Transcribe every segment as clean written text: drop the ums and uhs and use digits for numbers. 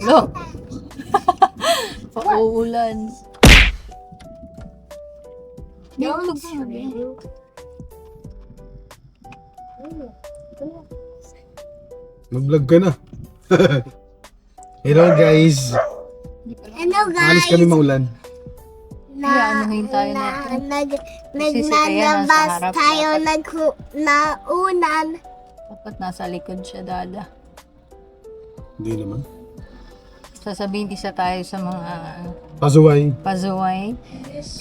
Lo! Pauulan. Don't Dito ba? swim. Mag-vlog ka na. Hello guys. Hello Maalis guys. kami maulan. Anuhin tayo natin. Kasi si Kaya nasa Naglabas harap tayo dapat. naunan. Dapat nasa likod siya, Dada. Hindi naman. Sasabihin isa tayo sa mga Pasuway. pazuway.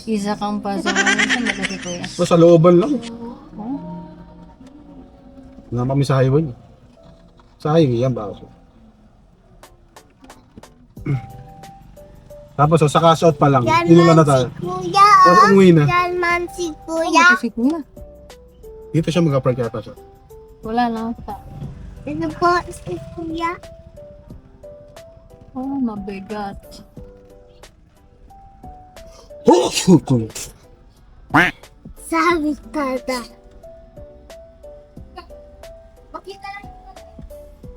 Isa kang pazuway. Saan ba kasi kuya? Sa looban lang. Oh? Nga kami sa highway. Sa highway yan ba? Tapos sa cash-out pa lang. Yan Inula na man si tayo. kuya. Tapos umuwi na. Yan man si Oh, kuya. kasi kuya. Dito siya mag-park yata siya. Wala na. Ito po si kuya. Oh, mabigat. Sabi tata.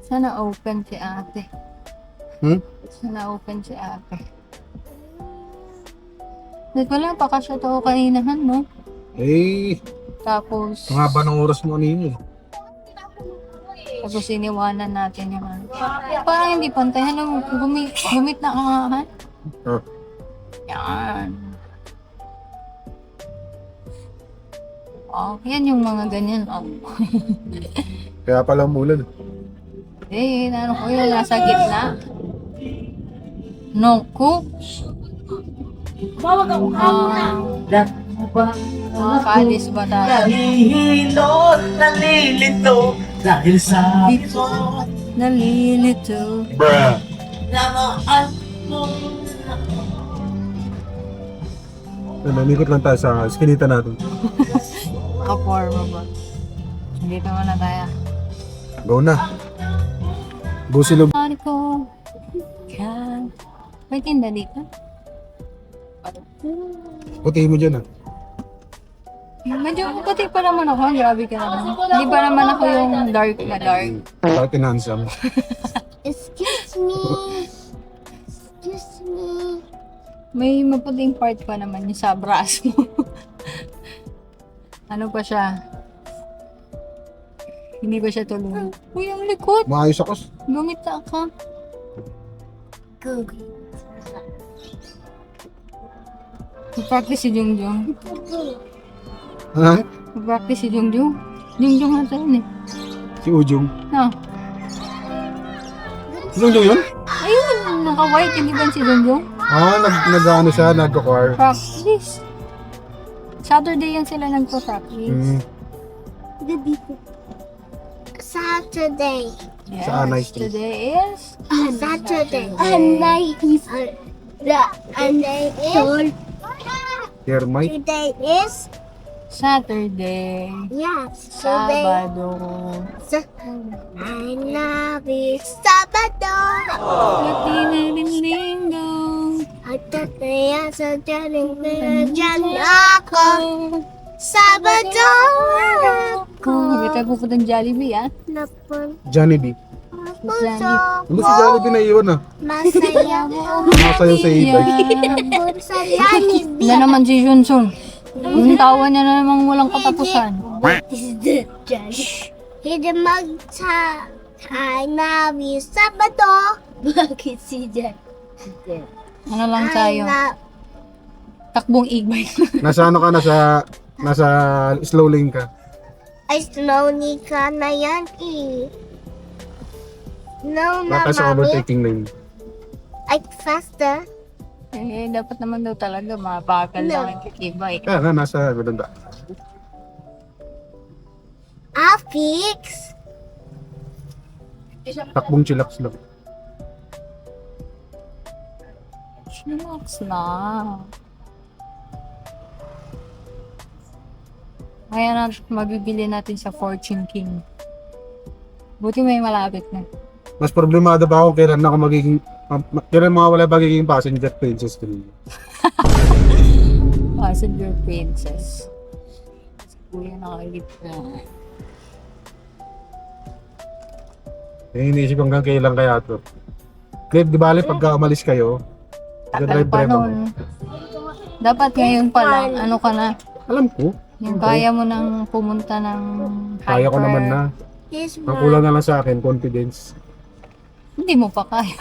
Sana open si ate. Sana open si ate. Wala pa kasi ito kaninahan, no? Eh, Tapos, ang haba ng oras mo kanina eh. tapos iniwanan natin yung ano. Parang hindi pantay. Ano, gumit na kangahan. Oh. Yan. Oh, yan yung mga ganyan. Oh. Kaya pala umulan. Eh, ano ko yun, nasa gitna. No, cook. Mga kaalis ba tayo? Nahihilo, nalilito dahil sa ito Nalilito. namaan mo. Namikot lang tayo sa skinita natin. Kaporma ba? Dito muna tayo. Go na. Busilog. Sorry ko. Yan. May tinda dito? Puti mo dyan ah. Medyo puti pa naman ako. Grabe ka naman. Hindi pa naman ako yung dark na dark. Bakit inansam? Excuse me. Excuse me. May maputing part pa naman yung sa braso mo. Ano pa siya? Hindi ba siya tulungan? Uy, ang likod! Maayos ako. Gumita ka. Good. Mag-practice si Jungjung. Ha? Mag-practice si Jungjung. Jungjung nga tayo eh. Si Ujong. No. Sino yun? Ayun, naka-white. Hindi ba si Jungjung? Ah, nag-ano siya, nag-choir. Practice. Saturday yan sila nagpa-practice. Saturday. Yes, Sa Anay Street. today is Saturday. Anay is. Anay is. Here, Mike. Today is. Saturday. Yes. Today. Sabado. I love you. Sabado. Latinalinggo. At kaya sa jaling dyan ako. Sabado. Kung hindi tayo pupuntang Jollibee, ah. Napun. Johnny B. Puso. Ano si Jollibee na iyon ah? Masaya mo. Masayaw sa e-bike. Sa Jollibee. Na naman si Junsun. Yung tawa niya na namang walang katapusan. What is the Josh? Hindi magsa. I love you. Sabado. Bakit si Jan? Ano lang tayo? Takbong e-bike. Nasa ano ka, nasa slow lane ka. Ay, slowly ka na yan eh. No, Baka sa mami. overtaking lane. Ay, faster. Eh, dapat naman daw talaga mabagal lang ang e-bike. Kaya nga, nasa ganda. Fix. Takbong chillax lang. Relax na. Kaya na mabibili natin sa Fortune King. Buti may malapit na. Mas problemado pa ako kailan ako magiging kailan mawawala magiging passenger princess ko. Passenger Princess. Kuya nakalit na. Eh, iniisip ko hanggang kailan kaya to. Di bale, pagka umalis kayo, Tagal pa drive-drive ako. nun. Dapat ngayon pa lang, ano ka na, Alam ko. yung kaya mo nang pumunta ng Kaya ko hyper. naman na. This Ang kulang na lang sa akin, confidence. Hindi mo pa kaya.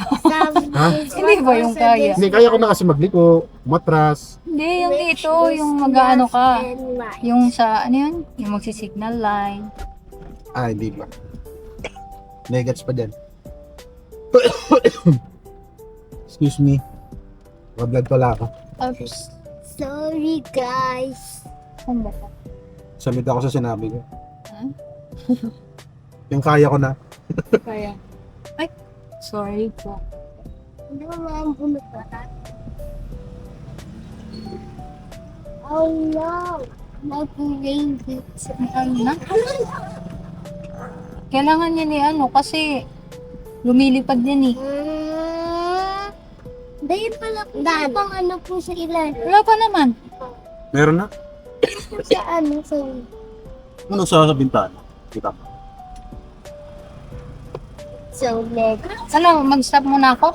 Ha? Hindi ba yung kaya? Hindi, kaya ko na kasi magliko, matras. Hindi, yung dito, yung mag-ano ka. Yung sa, ano yun? Yung magsisignal line. Ah, hindi ba? May gets pa din. Excuse me. Mablad pala ako. Oops. Sorry, guys. Ano ba? Samid ako sa sinabi ko. Ha? Yung kaya ko na. Kaya. Ay, sorry po. Hindi mo maambunot pa. Oh, no. Mag-rain boots. Ano na? Kailangan niya ni ano kasi lumilipad yan eh. Dahil pala kung bang ano po sa ilan. Wala pa naman. Meron na? Sa ano, sa... Ano sa bintana? Kita mo. So, leg. Ano, mag-stop muna ako?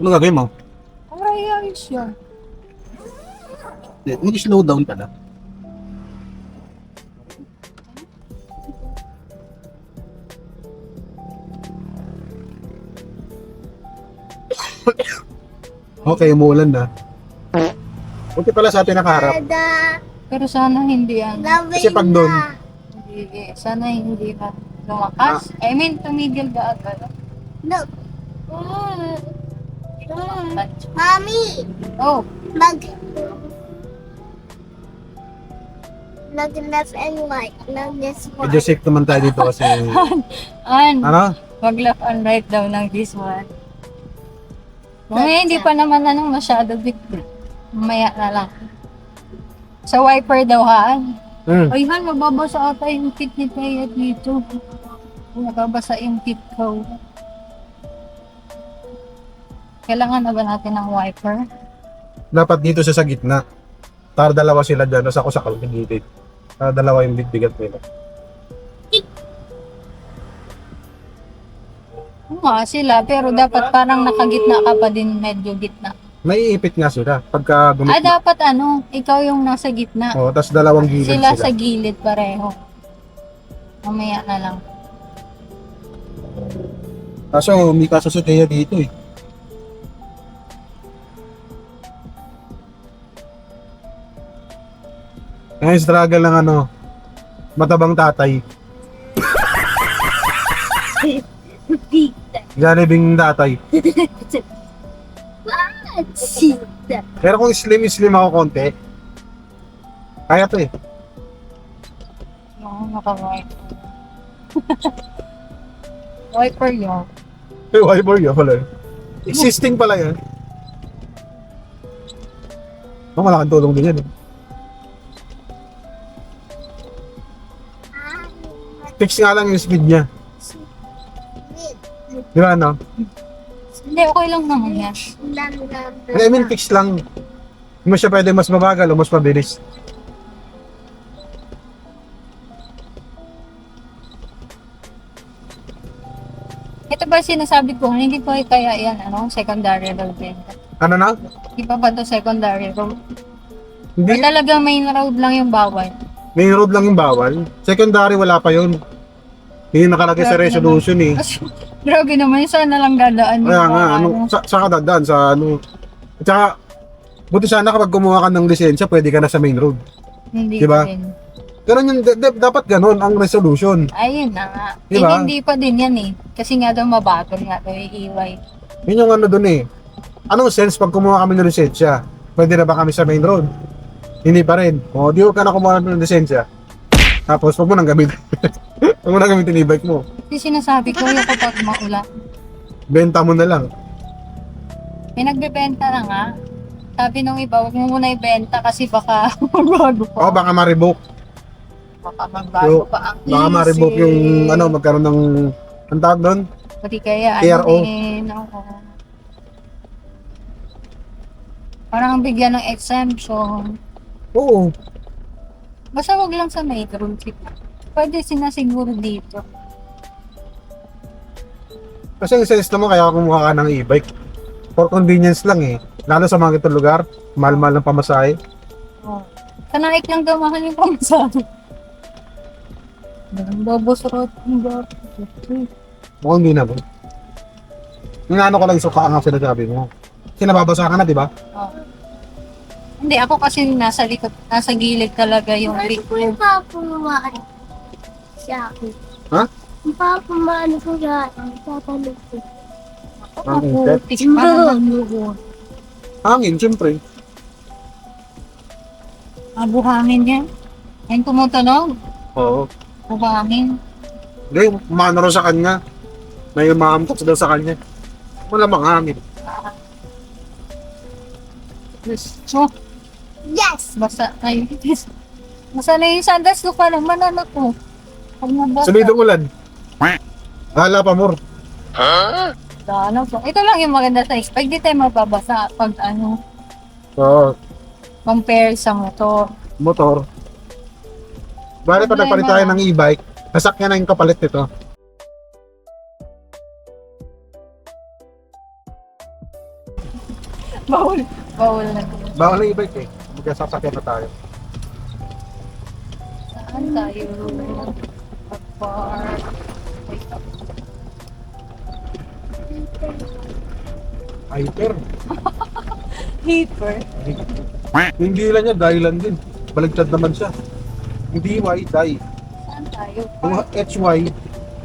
Ano gagawin mo? Ay, ayos yun. Mag-slow down ka na. Okay, umuulan na. Okay pala sa atin nakaharap. Tada! Pero sana hindi yan. Laway Kasi pag doon, na. Hindi, sana hindi ka lumakas. I mean, tumigil ka agad. Look. Mami! Oh, Nag left and right. Nag this one. medyo safe naman tayo dito kasi... an, Ano? wag left and right daw ng this one. Mamaya hindi pa naman masyado big. Mamaya na lang. Sa wiper daw, Han. Ay, Han, mababasa ata yung kit ni Taya dito. Mababasa yung kit ko. Kailangan na ba natin ng wiper? Dapat dito sa gitna. Para dalawa sila dyan, tapos ako sa kalagitid. Para dalawa yung bigat nila. Oo nga sila, pero dapat parang nakagitna ka pa din, medyo gitna. Naiipit nga sila. Pagka Ah, dapat ikaw yung nasa gitna. Oh, tapos dalawang gilid Sila sila. sa gilid pareho. Mamaya na lang. Kaso may kaso si Thea dito eh. Ngayon struggle ng matabang tatay. Jollibee tatay. Sita. Pero kung slim ako konti, kaya to eh. Oo, naka-wiper. Wiper yun. May wiper yun pala. Existing pala yan. Malaking tulong din yan eh. Fix nga lang yung speed niya. Di ba ano? Hindi, okay lang naman yan. I mean, fix lang. Hindi mo siya pwede mas mabagal o mas mabilis. Ito ba sinasabi ko, hindi pa kaya yan, secondary road din. Ano na? Di pa ba ito secondary road? Or Hindi. talagang main road lang yung bawal? Main road lang yung bawal. Secondary wala pa yun. Hindi nakalagay sa Grabe resolution eh. Grabe naman, sana lang dadaan yung Kaya nga, mga sa kadadaan, sa At saka, buti sana kapag kumuha ka ng lisensya, pwede ka na sa main road. Hindi Diba? pa din. Ganun yung, dapat ganun ang resolution. Ayun na nga. Diba? Hindi pa din yan eh. Kasi nga daw mabagal nga daw yung iway. Yun yung dun eh. Anong sense pag kumuha kami ng lisensya? Pwede na ba kami sa main road? Hindi pa rin. O, di ka na kumuha ng lisensya. Tapos, huwag mo nang gamitin. Huwag mo nang gamitin e-bike mo. Kasi sinasabi ko yung kapag maulan. Benta mo na lang. May nagbebenta na nga. Sabi nung iba, huwag mo muna ibenta kasi baka magbago pa. O, baka ma-revoke. Baka magbago pa ang Baka ma-revoke yung, magkaroon ng, ang tawag doon? Pati kaya, PRO. Parang bigyan ng exemption. Oo. Basta wag lang sa main road. Pwede sinasiguro dito. Kasi ang sense naman kaya kumuha ka ng e-bike. For convenience lang eh. Lalo sa mga itong lugar, mahal-mahal ng pamasahe. Oh. Kanaik lang daw mahal yung pamasahe. Babosrot. Mukhang hindi na po. Inaano ko lang suka ang sinasabi mo. Kasi nababasa ka na, di ba? Oh. Hindi, ako kasi nasa likod, nasa gilid talaga yung Ano big po yung papumaan sa akin? Ha? Yung papumaan ko sa akin, tatalog ko. Ang inset. putik pa naman yun. Hangin, siyempre. Buhangin yan. Yan tumutunog. Oo. Buhangin. Hindi, umano rin sa kanya. May umaamtok daw sa kanya. Malamang hangin. So, Yes! basta, ay, basta na yung sandals ko pa naman, anak ko. Pag nabasa. Sumidong ulan. Hala pa, Mor. Ano po. Ito lang yung maganda sa spike. Di tayo mababasa pag ano, Oo. compare sa motor. Motor. Bale pa nagpalit tayo ng e-bike, nasakyan na yung kapalit nito. Bawal. Bawal na. Bawal na e-bike eh. Magkasasakyan na tayo. Saan tayo? Pag-park. Wait up. Hyper. Hyper. Hindi lang niya, dahilan din. Baligtad naman siya. Hindi Y, die. Saan tayo? Yung HY,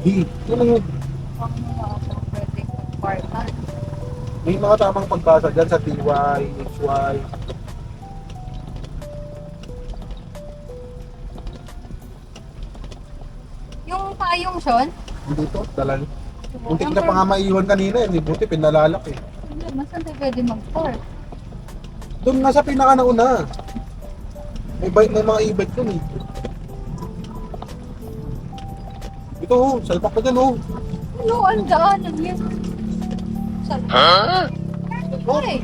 D. Yun lang yun. Pang mga pwede parkan. May mga tamang pagbasa dyan sa TY, HY. Yung payong, Sean? Hindi to, dalal. Muntik na pa nga maiiwan kanina, hindi buti pinalalak eh. Saan tayo pwede mag-park? Doon nga sa pinaka nauna. May bike, may mga e-bike doon eh. Ito oh, salpak ko dyan oh. Ano, ang daanan yun? Saan? Ha? Ay,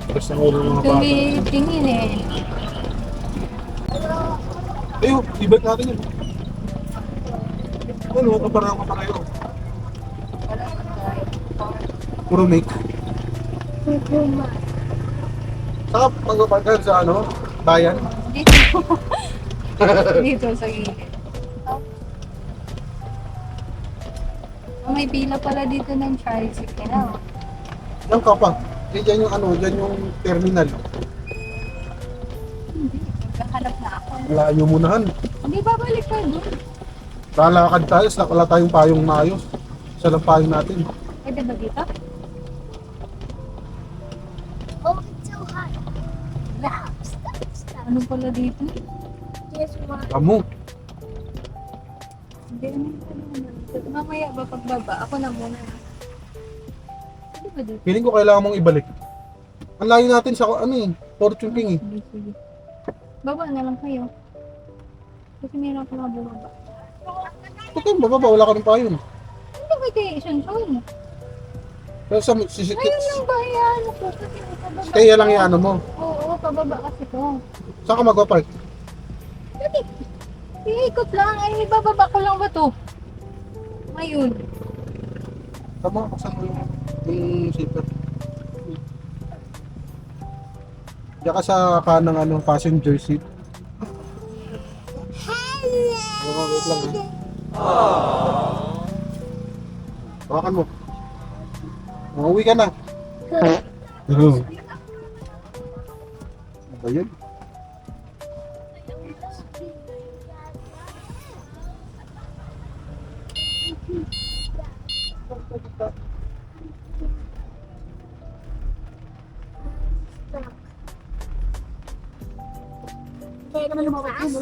Tapos na ulo ng mga bata. tumitingin eh. Ayun, e-bike natin yun. Ano, kaparang kaparayo. Wala na tayo. Puro make. Pupuma. Saka pag-parkan sa ano, bayan. Dito. Dito sa gilid. May pila pala dito ng tricycle. Ano? Yan ka pa. Diyan yung ano, diyan yung terminal. Naghahanap na ako. Layo mo nahan. Hindi babalik ka doon. Lalakad tayo, wala tayong payong maayos. Isa lang payong natin. Pwede ba dito? Oh, it's so hot. Stop, stop. Ano pala dito? Just one. Amo. Hindi naman pala naman. Mamaya ba pagbaba? Ako na muna. Pwede ba dito? Feeling ko kailangan mong ibalik. Ang layo natin sa ano eh, Fortune King eh. Sige, sige. Baba na lang kayo. Kasi meron ako na bumaba. Ito, bababa, wala ka ng payong. Hindi ba kayo isunod? Pero sa sisikit, Ayun lang ba yan? Ako kasi pababa. kaya lang yung ano mo. Oo, pababa kasi ko. Saan ka magpapark? Dati, iikot lang. Ay, ibababa ko lang ba to? Ngayon. Tama, buksan mo yung zipper. Diyan ka sa kanang ano, passenger seat. Oo, wait lang ha. Hawakan mo. Uuwi ka na. Oo. Ano ba yun? Kaya naman lumabas.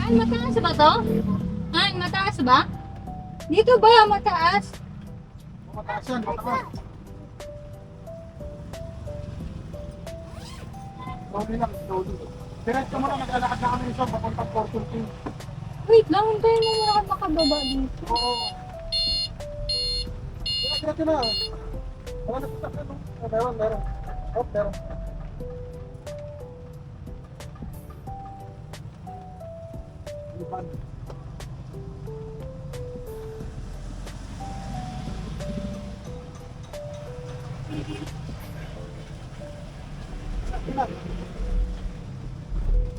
Han, mataas ba to? Han, mataas ba? Dito ba? Mataas? Mataas yan, mataas. Slowly lang, slowly. Diretso mo na, naglalakad na kami sa papuntang Fortune King. Wait lang, hintayin mo muna ako makababa dito. Oo. Diretso na. Wala na sasakyan, no? Oh, meron. Oh, meron. Iban.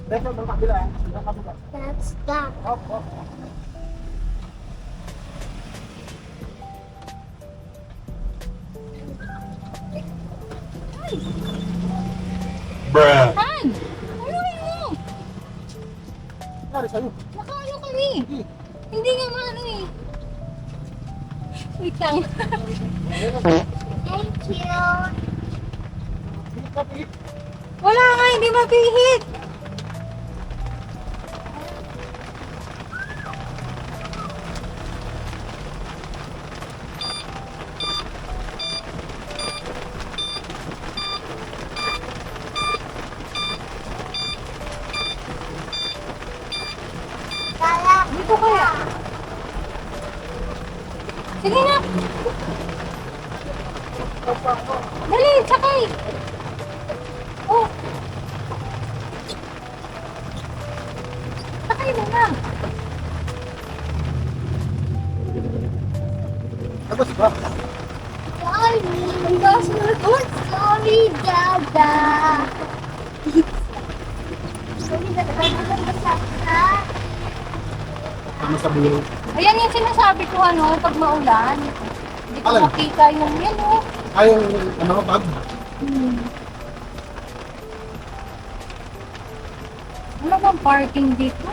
Dito, doon kabila. Doon kabila. That's that. Hop, hop. Bruh. Han! Ano mo? Nangyari sa'yo? Nakaano kami? Hindi. Hindi nga maano eh. Wait lang. Thank you. Hindi ka pihit. Wala nga, hindi mapihit. Kaya, Dito kaya. Sige na. Dali, sakay. Oh. Sakay mo na. Tapos ba? sorry, Dada. Sorry, Dada. Tama sa bulo. Ayan yung sinasabi ko ano, pag maulan. Hindi ko Alin? makita yung yan oh. Ay, yung ano, bag. Ano bang parking dito?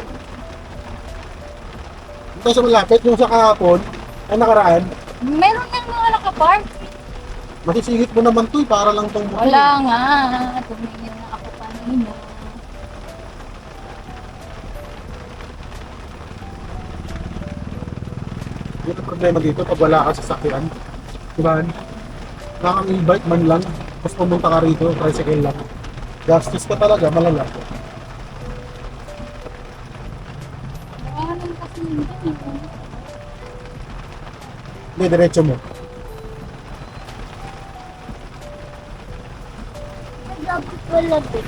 Ito sa malapit, yung sa kahapon, ay nakaraan, Meron ng mga nakapark. masisingit mo naman to, para lang tong motor. Wala nga. Tumingin na ako kanina. Yun ang problema dito pag wala ka sa sakyan. Diba? Nakang e-bike man lang, tapos pumunta ka rito, tricycle lang. Gastos ka talaga, malala. Ano kasi yun eh. Hindi, diretso mo. Wala din.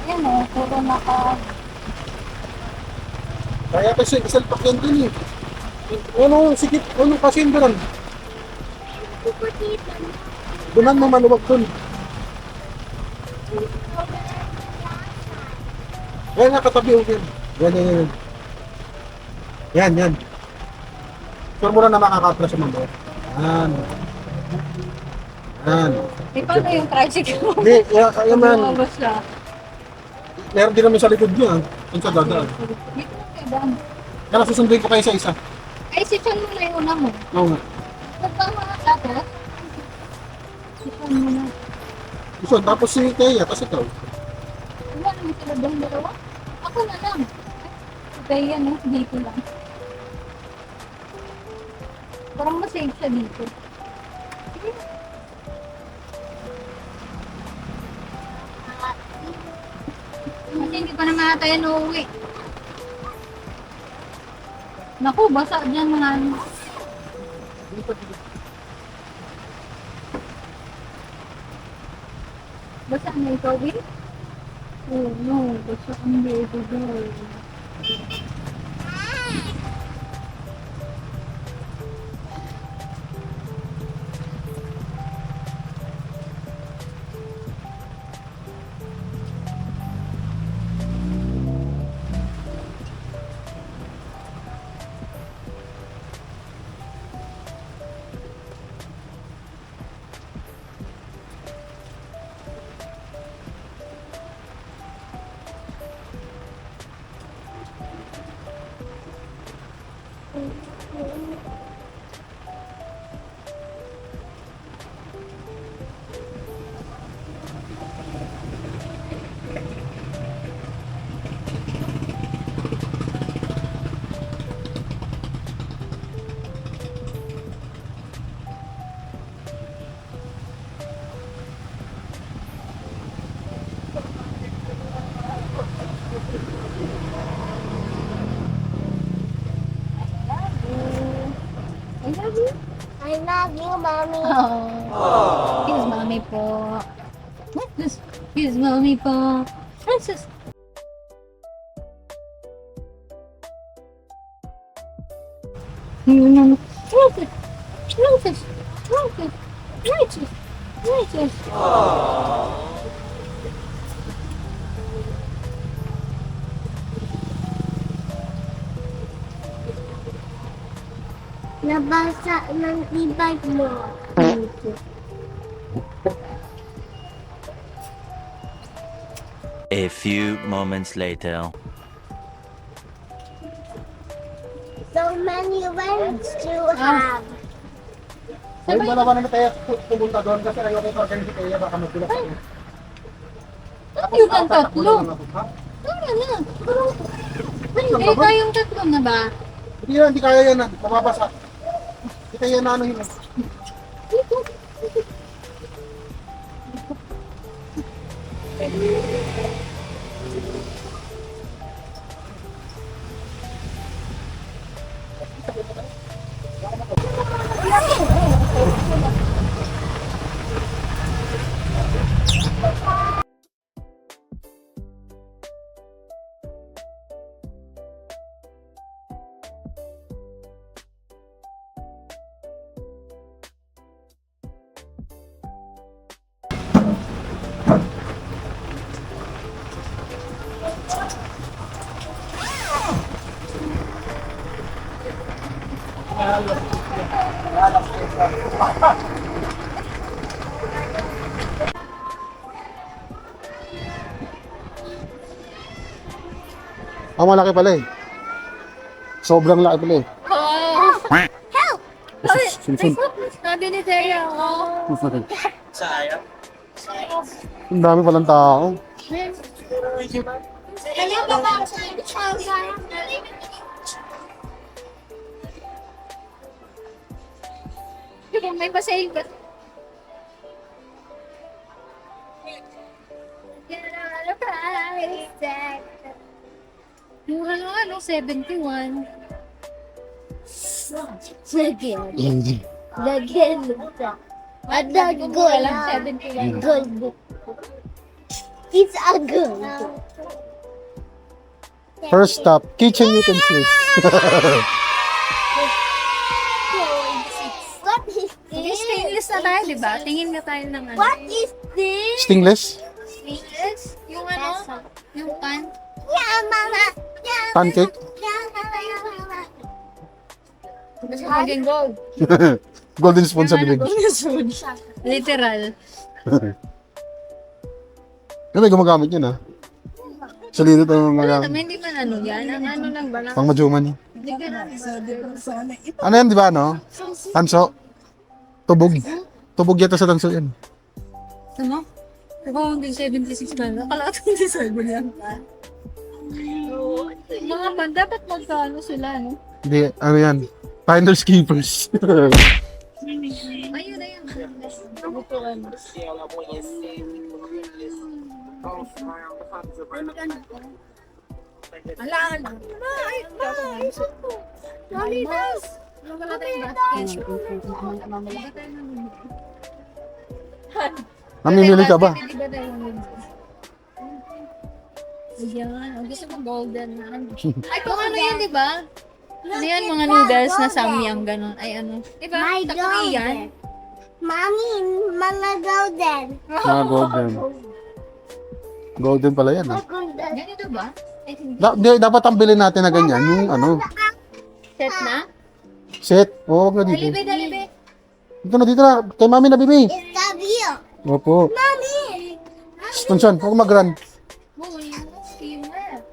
Ayan o, puro naka... Kaya kasi isalpak yan dun eh. Ano, sikip, ano kasi yun doon? Puputitan. Dunan mo maluwag dun. Yan nga katabi o yan. Yan. Yan. Sure mo na makakatras sa mga. Yan. Di paano yung tricycle? Hindi, yan man. Lumabas siya. Meron din naman sa likod niya. Kung sa dadaan. Dito na kayo daan. Kaya susunduin ko kayo sa isa. Ay, si Chan mo na yung una mo. Oo nga. Nagtama ka tapos? Si Chan mo na. So, tapos si Teya, tapos ikaw. Wala naman sila doon dalawa. Ako na lang. Kaya yan eh, dito lang. Parang masave siya dito. Kasi hindi pa naman tayo nauwi. Naku, basa dyan mga ano. Basa na ikaw, Will? Oh no, basa ang baby girl. love you, mommy. Oh. Kiss mommy po. Kiss mommy po. Princess. Princess. Princess. Princess. Princess. Princess. Nabasa ng ibag mo. A few moments later. So many words to have. Ay, wala ba naman tayo pumunta doon kasi ayaw ko pa ganito kaya baka magtulak ako. Ano yun ang tatlo? Tara na. Eh, tayong tatlo na ba? Hindi kaya yan na, mababasa. Hindi kaya na ano yun. Ang malaki pala eh. Sobrang laki pala eh. Help! Sinsun. Sabi ni Terry ako. Sayang. Ang dami palang tao. Kaya ba ba sa May pasayig ba? Yung ano, 71. Lagyan. Hindi. Lagyan. Ada gold. 71. Gold. It's a gold. First stop, kitchen utensils. What is Hindi, this? stainless na tayo, di ba? Tingin na tayo ng ano. What is this? Stingless? Stainless? Yung ano? Yung pan? Yeah, mama. Yeah, Pancake? yeah, mama. Gusto ko maging gold. Golden spoon sa bibig. Literal. Ano gumagamit yun ah? Sa lito tayo Wala mga naman, hindi man ano yan. Ang ano lang ba lang? pang majuman. Hindi ka na. Ano yan, di ba ano? Tanso? Tubog. Tubog yata sa tanso yan. Ano? Ako, hindi 76 ba? Nakala ko hindi 7 yan. Mga pan, dapat magkaano sila, no? Hindi, ano yan? Finders keepers. Ayun na yan. Butuan. Alaan. Ay, Lolitas! Wala tayong basket. Wala tayong Namimili ka ba? Hindi ba tayo Ayan, ang gusto ko golden na. Ay, kung ano yan, di ba? Ano yan, mga noodles na samyang, gano'n. Ay, ano. Di ba? My Takui yan. Mommy, mga golden. Mga golden. Golden pala yan ah. Golden. Ganito ba? Ay, hindi. Dapat ang bilhin natin na ganyan, yung ano, Set na? set. Oo, nga dito. Dalibe, dalibe. Dito na. Kay mami na, bibi. It's the view. Opo. Mommy. Stunson, huwag mag-run. Oo, yung steamer.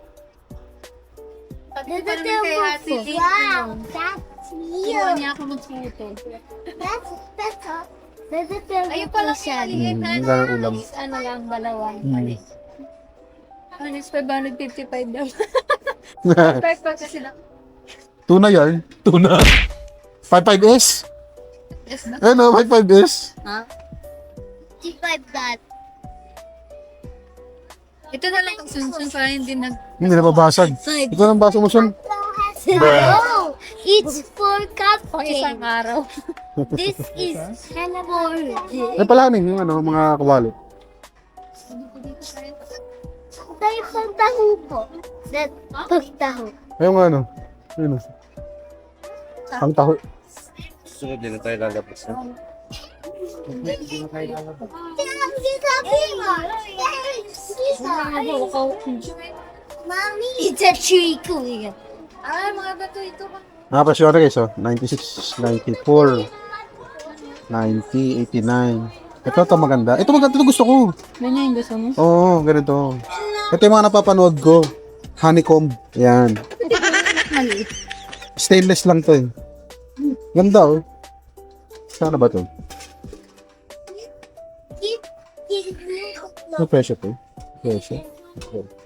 Pati This pa is naman kay Ate the Lee. wow. That's Kuha you. niya ako magsuto. That's better. This is the Ayun pala siya. Ang ganang ulam. Ano lang, balawan. Ano, is 555 daw. Perfect pa kasi lang. Tuna yan. Tuna. 55S? Yes na. Ano, 55S? Ha? T5 that. Ito na lang ang sunsun para hindi nag... Hindi na babasag. Ito ang baso mo, son. No. It's for Pang isang cupcake. araw. This is for Ay pala yung ano, mga kawali. tayo pang taho po. That pagtaho. Ayun nga ano. Ayun. Ang taho. Sunod din na tayo lalabas. Ha? Mommy, it's a tree kuya. Ay, mga bato ito. Mga presyo guys, oh. 96, 94, 90, 89. Ito maganda. Ito maganda. Ito gusto ko. Ganyan yung gusto mo? Oo, ganito. Ito yung mga napapanood ko. Honeycomb. Yan. Maliit. Stainless lang to eh. Ganda oh. Sana ba to? Ano presyo to? Presyo? Okay.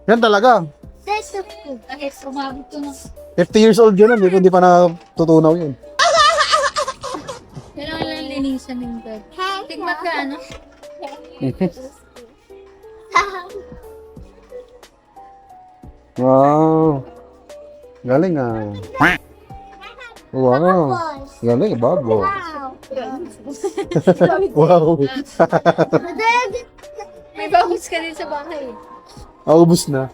Yan talaga. That's the food. Kahit sumabot ko na. 50 years old yun. Hindi pa natutunaw yun. Kailangan lang linisan yung bed. Tigmat ka, ano? Wow. Galing ah. Wow. Galing, babo. Wow. May bawas ka din sa bahay. Ubus na.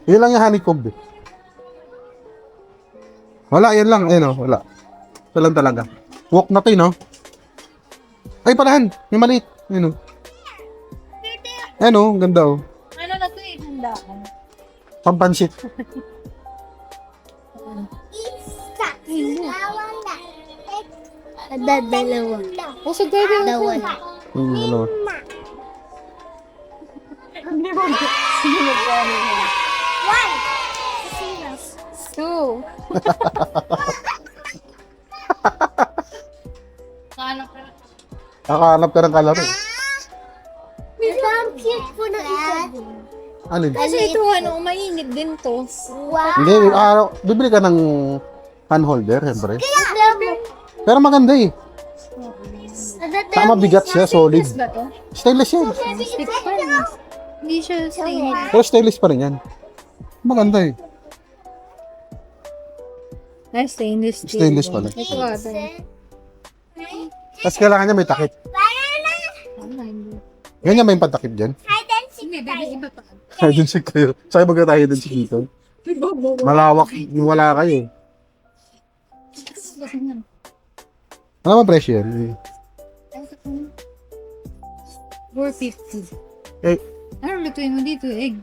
Yun lang yung honeycomb eh. Wala, yan lang. Ayun oh, wala. Ito lang talaga. Walk na to no? Ay, palahan. May maliit. Ayun oh. Ayun oh, ganda oh. Ano na to eh? Handaan. Pampansit. Dalawa. Puso baby. Dalawa. Ano? One. Two. Ano ka? Nakahanap ka ng kalaro. Ito ang cute po na isa. Alin? Kasi ito ano, mainit din to. Wow. Hindi, bibili ka ng hand holder, siyempre. Kaya, Pero maganda eh. Tama bigat siya, solid. Ba to? Stainless yan. Stick pa rin. Hindi siya stainless. Pero stainless pa rin yan. Maganda eh. Ay, stainless steel. Stainless pala. Ito ata. Tapos kailangan niya may takip. Ganyan may patakip dyan. Hindi, baby, iba pa. Ay, dun si kayo. Sa'yo baga tayo dun si Kito. Malawak. Wala kayo. Ano ba presyo yan? 450. Eh, Ano lutuin mo dito? Egg.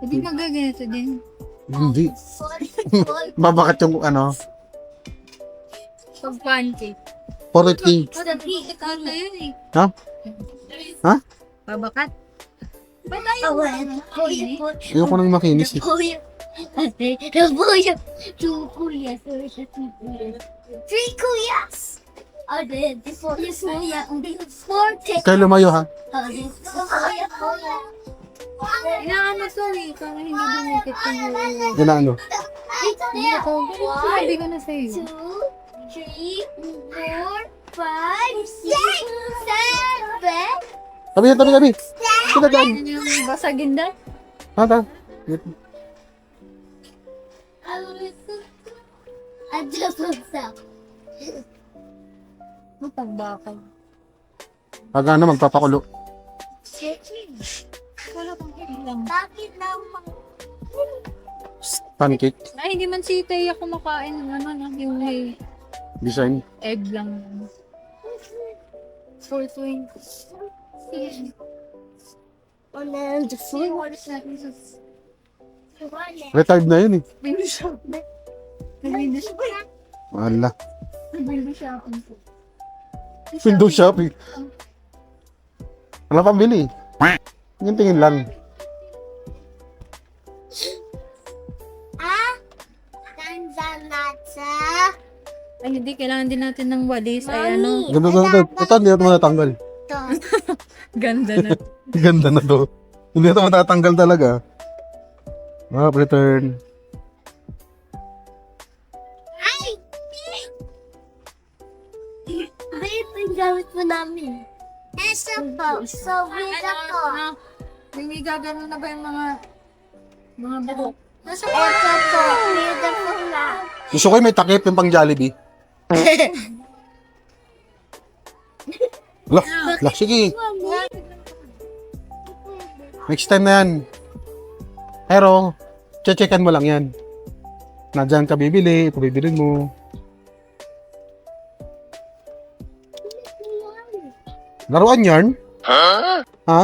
Hindi magaganito din. hindi. Babakat yung ano. Pag pancake. 450. Babakat na yun eh. Ha? Ha? Babakat. Ba't Ayoko nang makinis eh. Two kuyas. Three kuyas. Four tickets. Kayo lumayo ha. Kailangan mo to eh. Para hindi dumikit yung Yan na ano. Sabi ko na sa'yo. 2, 3, 4, 5, 6, 7. Tabi yan, tabi, tabi. Kita dyan. Yan yung basagin na. Ha, Adjust myself. Mapagbakal. Pag ano, magpapakulo. Wala pang lang. Bakit naman? Pancake. Ay, hindi man si Teya kumakain ng ano, yung may Design. egg lang. 420. On the floor. Retired na yun eh. Window shop. Window shop. Wala. Window shop. Window shopping. Wala pang bili. Yung tingin lang. Tanzanata. Ay, hindi. Kailangan din natin ng walis. Ay, ano. Ganda na ito. Ito, hindi na ito matatanggal. Ganda na. Ganda na to. Hindi na ito matatanggal talaga. Return. Babe, yung gamit mo namin. Esa po. So, wait ako. Hindi gagano na ba yung mga buhok? Nasa Esa po. Beautiful na. Gusto ko yung may takip yung pang Jollibee. Lah, sige. Next time na yan. Pero, checkan mo lang yan. Na dyan ka bibili, ito bibilin mo. Laruan yarn? Ha? Ha?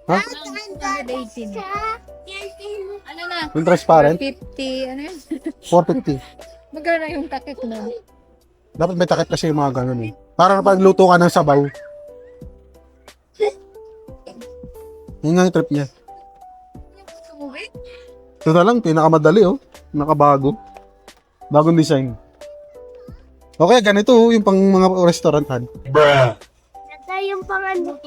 118. Ano na? Yung transparent? 50, ano yun? 450. Magkano yung takip na? Dapat may takip kasi yung mga ganun eh. Para pagluto ka ng sabaw. Yun nga yung trip niya. Ito na lang, pinakamadali oh. Nakabago. Bagong design. Okay, ganito oh, yung pang mga restaurantan. Ito yung pangalan.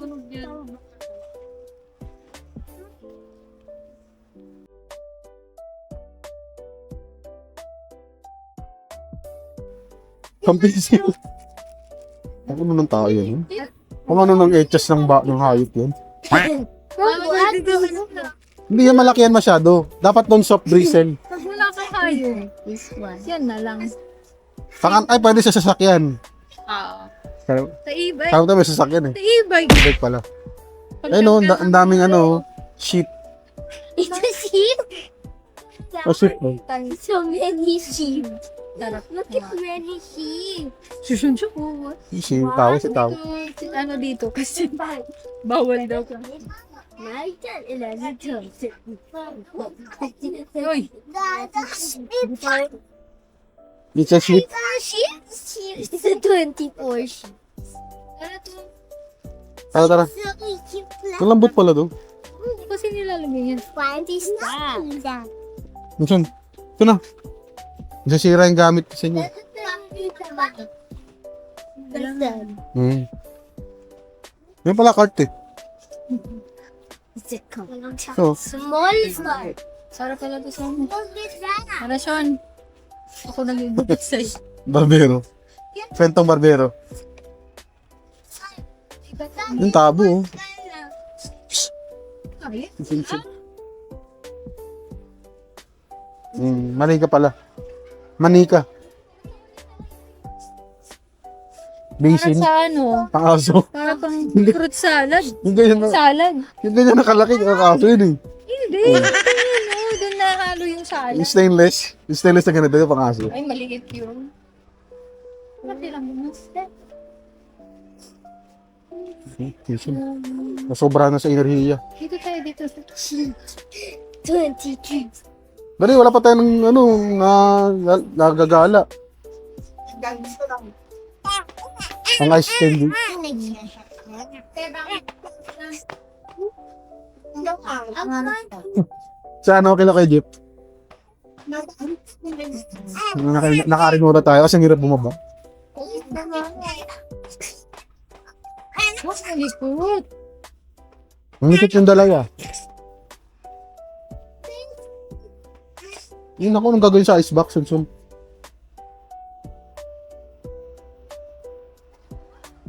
Pampisil. Ano nung tao yun? Kung ano nang etchas ng hayop yun? Hindi yan malaki yan masyado. Dapat doon soft bristle. Pag wala ka kayo, yan na lang. Ay, pwede sa sasakyan. Kaya, Sa e-bike. kaya tayo may sasakyan eh. Sa e-bike. Bike pala. Ayun oh, ang daming ano, sheep. It's a sheep. Oh, sheep oh. So many sheep. Sarap. Look at many sheep. Susunod ko. Sheep, tao, si tao. Ano dito? Kasi bawal daw ka. My dad is a little sheep. Uy, That's It's a sheep. sheep. It's a 24 sheep. Tara, tara. So we keep Ang lambot pala to. hindi kasi nilalagay yan. Find this stuff. Minsan, ito na. Nasasira yung gamit sa inyo. May pala cart eh. So, Small start. Sarap pala to sa amin. Para Sean. Ako nag-ibigit sa'yo. barbero. Fentong barbero. Yung tabo oh. Ay, Manika pala. Manika. para Basin. sa ano? Pang-aso. Para pang fruit salad. Yung ganyan na, Salad. yung ganyan nakalaki, kakaso yun eh. Hindi. Ito yun, oh. Doon nahalo yung salad. Yung stainless. Yung stainless na ganito yung pang-aso. Ay, maliit yun. Pati lang mo. Nasobra na sa enerhiya. Dito tayo, dito. 23. Dali, wala pa tayo ng ano, nagagala. Ang ice candy. Sa ano, kila kay Jeep? Nakarinura tayo kasi ang hirap bumaba. Mas malikot. Ang likot yung dalawa. Yun ako, nung gagawin sa icebox, Sunsum.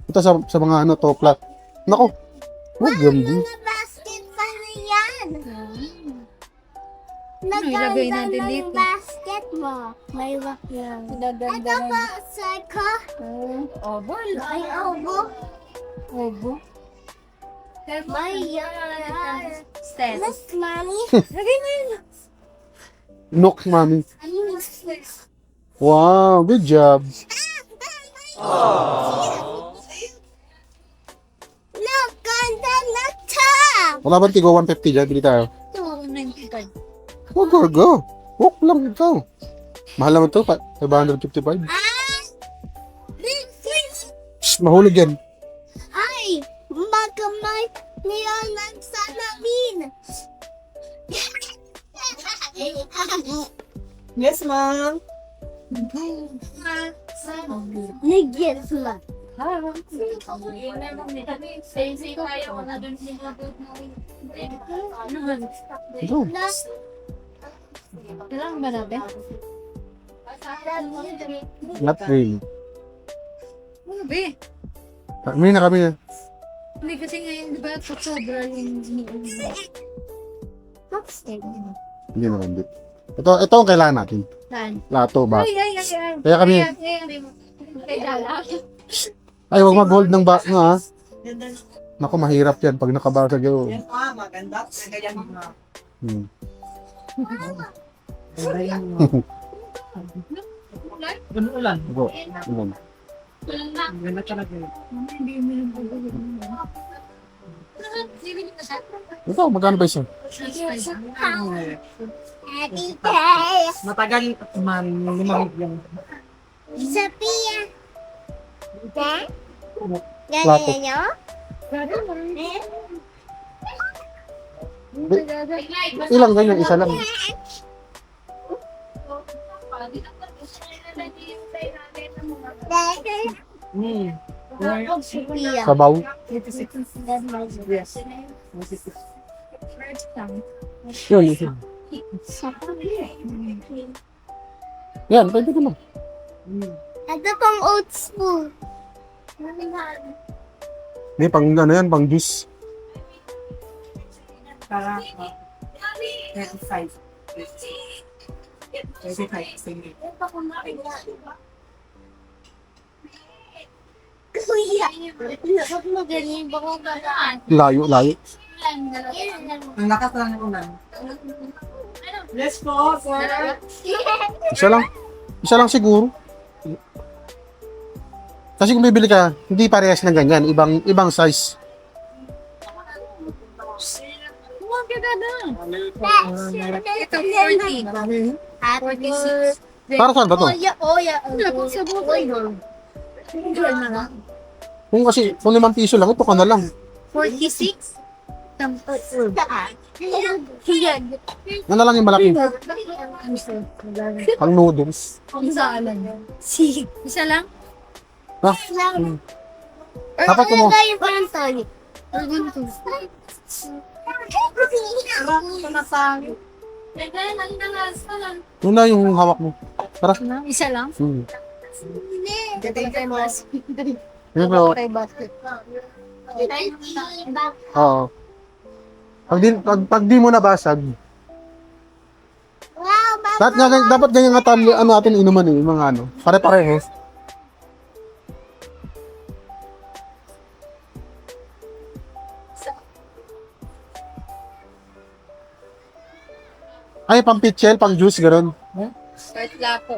Ito sa mga ano, toplat. Nako. Oh, ganda. Basket pa na yan. ilagay Naganda natin ng dito? basket mo. May rock yan. Pinaganda Ito na. po, Psycho. Oval. May obo. Obo. May yarn. Stem. Look, Mommy. Lagay mo yun. Nook, mami. Look, Wow, good job. ganda na top. Wala ba tigo 150 dyan? Bili tayo. Ito, 95. Oh, go. Walk lang ikaw. Mahal naman to, 555. Big fish. Shh, mahulog yan. Ay, magamay niyan ng salamin. Yes, ma'am. Nag-yes lang. Ito. Kailangan ba natin? Not really. Ano ba eh? Kami na kami. Hindi kasi ngayon, di ba, sobra yung Hindi na hindi. Ito ang kailangan natin. saan? Lato ba? Ay. Kaya kami, ay wag mag-hold ng ba, no, ha? Naku, mahirap yan pag nakabasag yun. Yan pa, maganda. Ganyan mo. Hmm. Ulan. Opo. Yun. Ganda talaga yun. Ito, magkano ba isa? Happy day! Matagal man, lumamig yan. Sophia! Ha? Plato. Ganyan nyo? Ilang ganyan? Isa lang. Sophia. Sabaw. Yun, isa. Yan, pwede naman. Ito pang oats po. Hindi, pang ano yan, pang juice. Para, 25. 25, sige. Kuya. Huwag mo ganyan. Baka gagaan. Layo. Ang lakas lang ng ulan. Yes po, sir. Isa lang. Isa lang siguro. Kasi kung bibili ka, hindi parehas ng ganyan. Ibang size. Ito, 40. Happy 46. Para saan ba to? Oya. Sa buhay. Kung kasi, kung 5 piso lang, ito ka na lang. 46? Yan. Yan na lang yung malaki. Pang noodles. Isa lang. Isa lang? Ha? Dapat mo. Yung parang tonic. Yun na yung hawak mo. Para. Isa lang? Yun bro. Oo. Pag di mo nabasag, Wow, dapat ganyan nga ano atin inuman eh, mga ano. Pare-pareho. Ay, pang pitchel, pang juice, gano'n. Kahit lapo.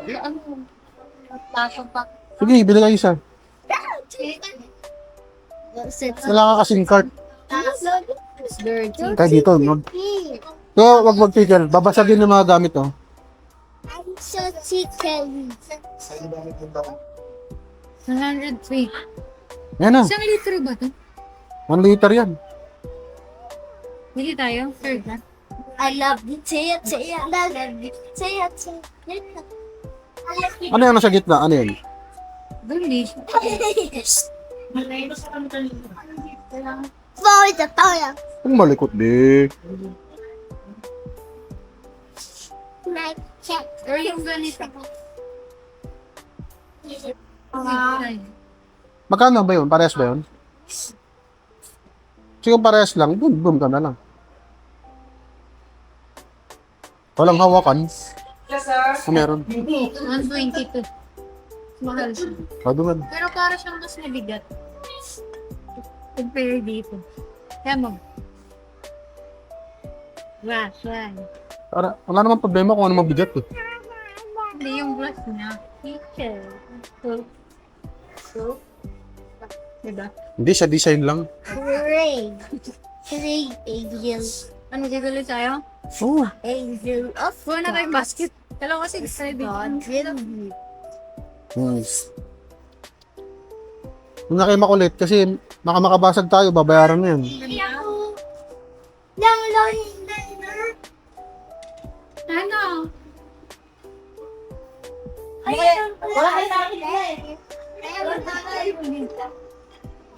Lapo pa. Sige, bili kayo isa. Wala ka kasing cart. Dirty. Kaya dito, no? Kaya wag mag-pitchel. Babasagin yung mga gamit, oh. I'm so chicken. 103. Yan na. Isang litro ba ito? 1 liter yan. Bili tayo. Third na. I love you, Tia. I love you, Tia. Ano yan nasa gitna? Ano yan? Bili. Boy, the fire. Kung malikot, di. My cat. Or yung ganito. Magkano ba yun? Parehas ba yun? Kasi kung parehas lang, boom ka na lang. Walang hawakan. Yes, sir. Kung meron. 122. Mahal siya. Kadungan. Pero para siyang mas mabigat. Compare dito. Kaya mo. Glass, yan. Wala namang problema kung ano mabigat eh. Hindi yung glass niya. Teacher. So, diba? Hindi, siya design lang. Hooray. Hooray, angel. Ano gagawin tayo? Oo. Angel of Kuha na tayong basket. Dalawa kasi excited. God. Huwag na kayo makulit kasi makabasag tayo, babayaran na yan. Lang. Ano? Wala kayo namin.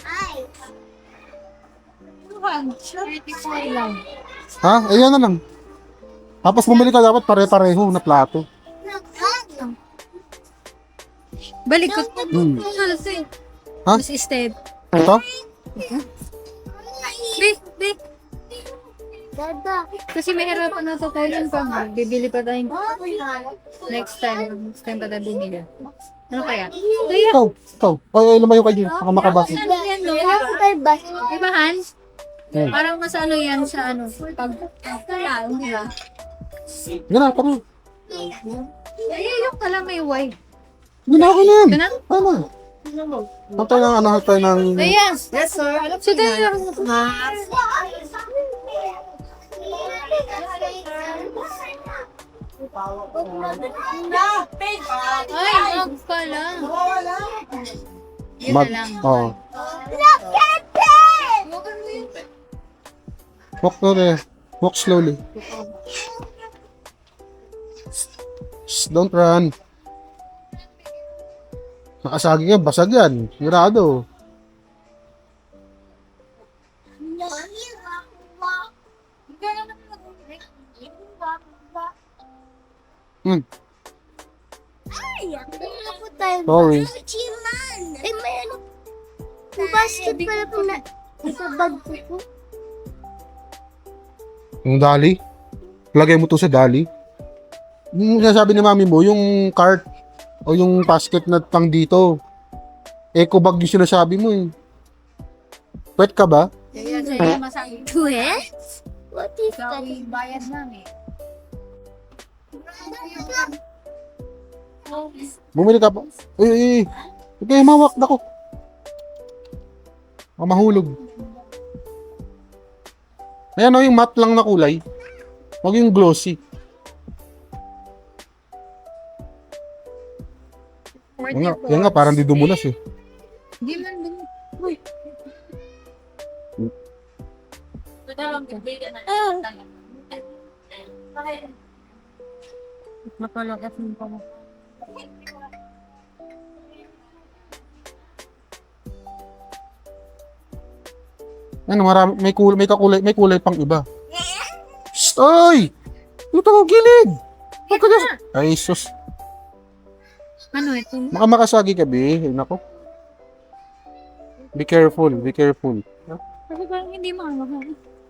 Ay. 34 lang. Ha? Ayan na lang. Tapos bumili ka dapat pare-pareho na plato. Balik ko. Hmm. Halos eh. Ha? Mas step. Ito? Be. Dada. Kasi may harapan na tayo yung pang. Bibili pa tayo. Next time pa tayo bumili. Ano kaya? Kaya, Ikaw. Ay, lumayo ka dyan. Baka makabasa. ano yan, no? Kailangan ko tayo ba? Diba, Hans? Hmm. Parang mas ano yan sa ano. Pag, kaya, di ba? Gana, tara. Ay, yung pala may white. Gana ako na yan. Ito na? Tama. Hatay ng ano, hatay ng... Kaya, Yes, sir. so tayo. Ay, mag pala. Yun na Mag... lang. Oo. Walk slowly. Walk slowly. Shh, don't run. Nakasagi ka, basag yan. Sigurado. Hmm. Ay, ano po tayo? Sorry. Chiman! Eh, may ano? Yung basket pala po na sa bag ko. Yung dali. Lagay mo to sa dali. Yung sinasabi ni mami mo, yung cart o yung basket na pang dito. Eco bag yung sinasabi mo eh. Pwet ka ba? Kaya sa'yo masabi. Twist? What is Ikaw, that? bayad namin. Bumili ka pa. Uy. Okay, mawak na ko. Mahulog. Ayan o, yung matte lang na kulay. Huwag yung glossy. Yan nga, parang di dumulas eh. Hindi man din. Uy. Mapalakas mo pa mo. Ano, marami, may kulay pang iba. Shh, oy! Ito ang gilid! Huwag ka na. Ay, sus. Ano ito? Baka makasagi ka, be. Ay, nako. Be careful, be careful. Kasi parang hindi makakahal.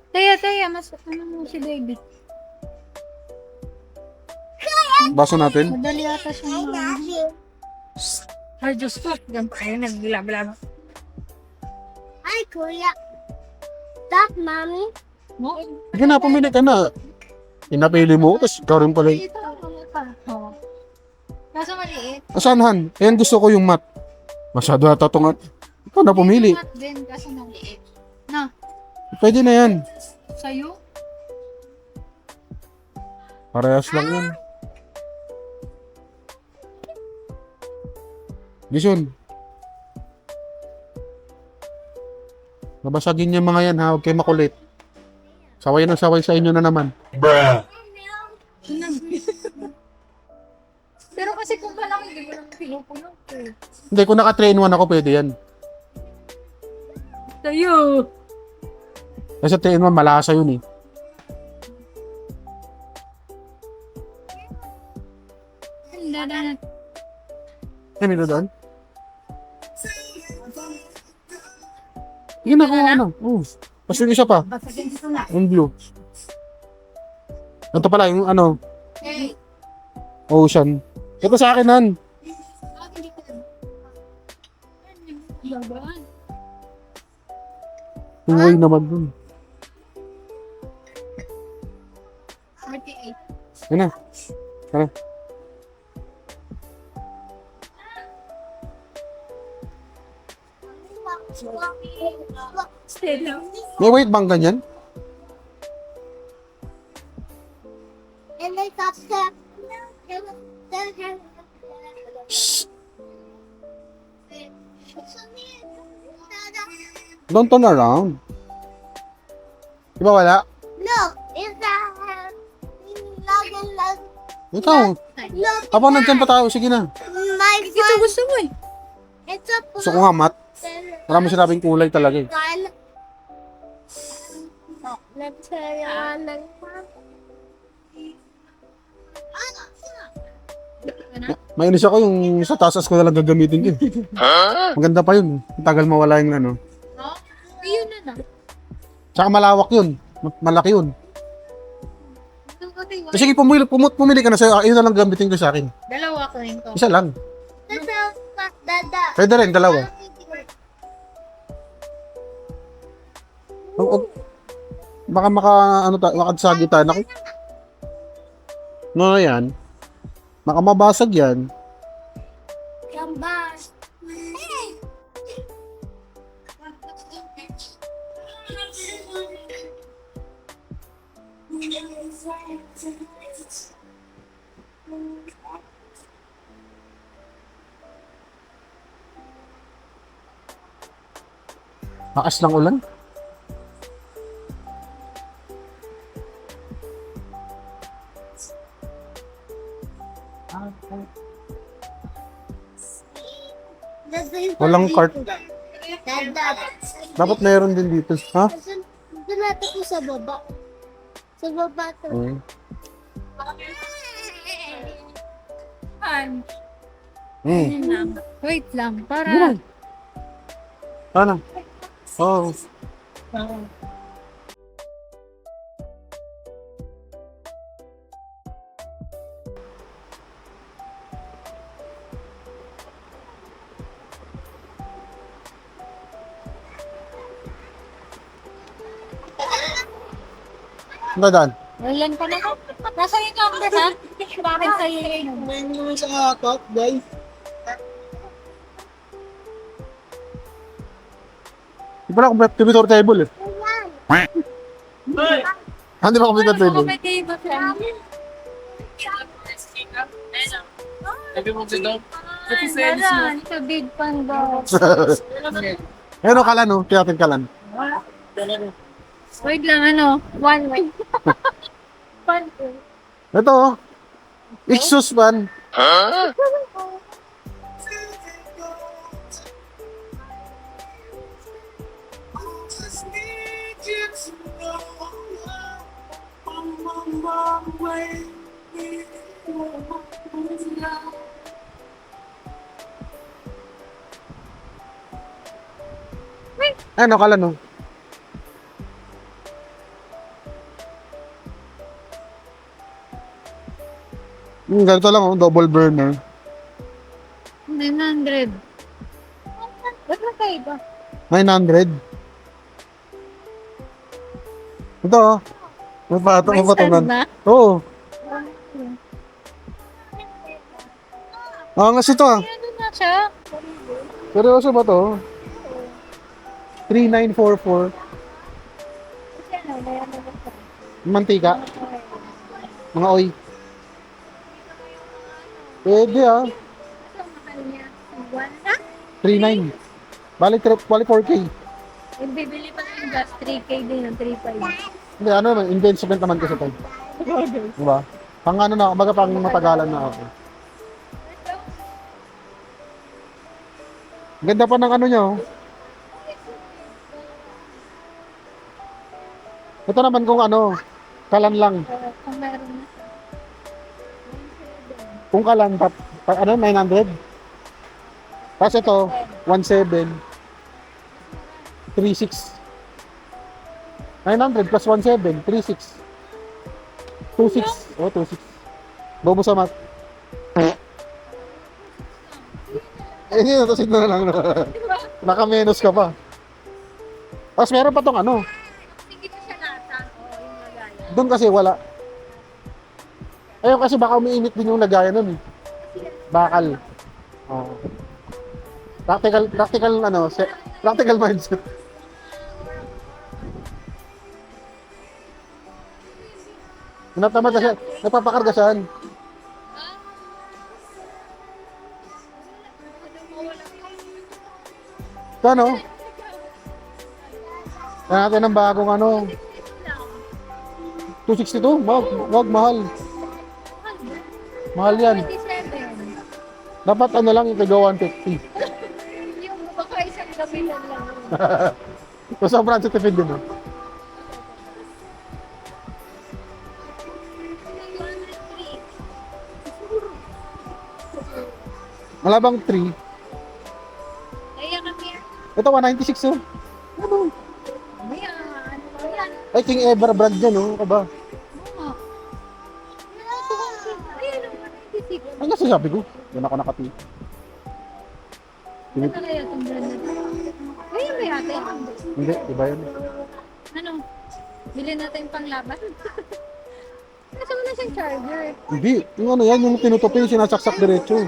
Taya, mas ano mo si baby. Baso natin. Madali ata siya mga. Ay, Diyos ko. Ganun pa kayo nagbilab-lab. Ay, kuya. Stop, mommy. Mo? Sige na, pumili ka na. Inapili mo, tapos ikaw rin pala. Ito, ano pa? Oo. Kaso maliit. Asan, Han? Ayan, gusto ko yung mat. Masyado ata itong ikaw na pumili. Mat din, kaso maliit. Na, Pwede na yan. sa'yo? Parehas lang yan. Gison. Nabasagin niya mga yan ha. Huwag kayo makulit. Saway na saway sa inyo na naman. Pero kasi kung malaki, hindi mo naman pinupuno. Hindi, kung naka 3-in-1 ako, pwede yan. Sa'yo! Kasi 3-in-1, malasa yun eh. Dadan. Ano ito doon? Yun ako, ano. Mas yung isa pa. Yung blue. Ito pala, yung ano, Hey. ocean. Ito sa akin, Han. Laban. Uy naman dun. 48. Yan na. Tara. Stay lang. May weight bang ganyan? And I got that. Shh. Don't turn around. Di ba wala? Look, it's that. Ikaw. Look, Habang nandyan pa tayo, sige na. my Ito friend. gusto mo eh. It's a Gusto ko nga mat. Marami sinabing kulay talaga eh. gun. Nagsayawan ng Mainis ako yung sa tasas ko na lang gagamitin yun. Maganda pa yun. Tagal mawala yung ano. Yun na. Tsaka malawak yun. Malaki yun. Sige, pumili ka na sa'yo. Yun na lang gamitin ko sa akin. Dalawa ko rin to. Isa lang. Dada. Pwede rin, dalawa. Baka makadsagitan ako. No, yan. Baka mabasag yan. Gambas. Lakas ng ulan. Walang cart. Dada. Dapat mayroon din dito. Ha? Doon natin ko sa baba. Sa baba to. Wait lang, para... Ano? Oh. Ano daan? Ilan pa na ko? Nasa yung number, ha? Bakit sa'yo yun? Di ba na computer table eh? Hindi ba computer table? Sabi mo dito. Ito sa Daran, sa big pan daw. Pero kalan no? Tiyatin kalan. Wait lang, ano? One way. Pan. Ito oh. Ixus man. Ano kalan no? Ganito lang oh, double burner. 900. Ba't magkaiba? 900. Ito oh. May stand Mapatungan. ba? Oo. Angas ito ah. Ano na siya? Seryoso ba to? 3944. Mantika. Mga oy. Pwede ah. 39. Bali 4K. Bibili pa ng gas, 3K din ng 3.5. Hindi, ano naman, investment naman kasi tayo. Diba? Pang ano na, baga pang matagalan na ako. Ganda pa ng ano nyo. Ito naman kung ano, kalan lang. Kung meron na. Kung kalan, ano, 900? Tapos ito, 17. 36. 900 plus 17, 36. 26. Oh, 26. Bobo sa mat. Hindi, natasig na lang. Naka-menos ka pa. Tapos meron pa tong ano. Hindi ko siya nata. Oo, yung lagayan. Doon kasi wala. Ayun kasi baka umiinit din yung lagayan nun eh. Bakal. Oh. Practical mindset. Natamad na siya. Nagpapakarga saan? Ito ano? Kaya natin ng bagong ano. 262? Wag, mahal. Mahal yan. 27. Dapat ano lang, itigaw 150. Yung baka isang gabi lang. So, sobrang tipid din. Oh. Malabang 3. Kaya kami. Ito, 196 oh. Ano? Mamaya, ano ba yan? Ay, King Ever brand yan oh. Ano ba? Oo. Ayan ang 196. Ano nga sasabi ko? Yan ako nakati. Ano kaya itong brand na ito? Ayan ba yate? Hindi, iba yan. Ano? Bilhin natin yung panglaban? Kasi wala siyang charger. Hindi, yung ano yan, yung tinutupi, yung sinasaksak diretso.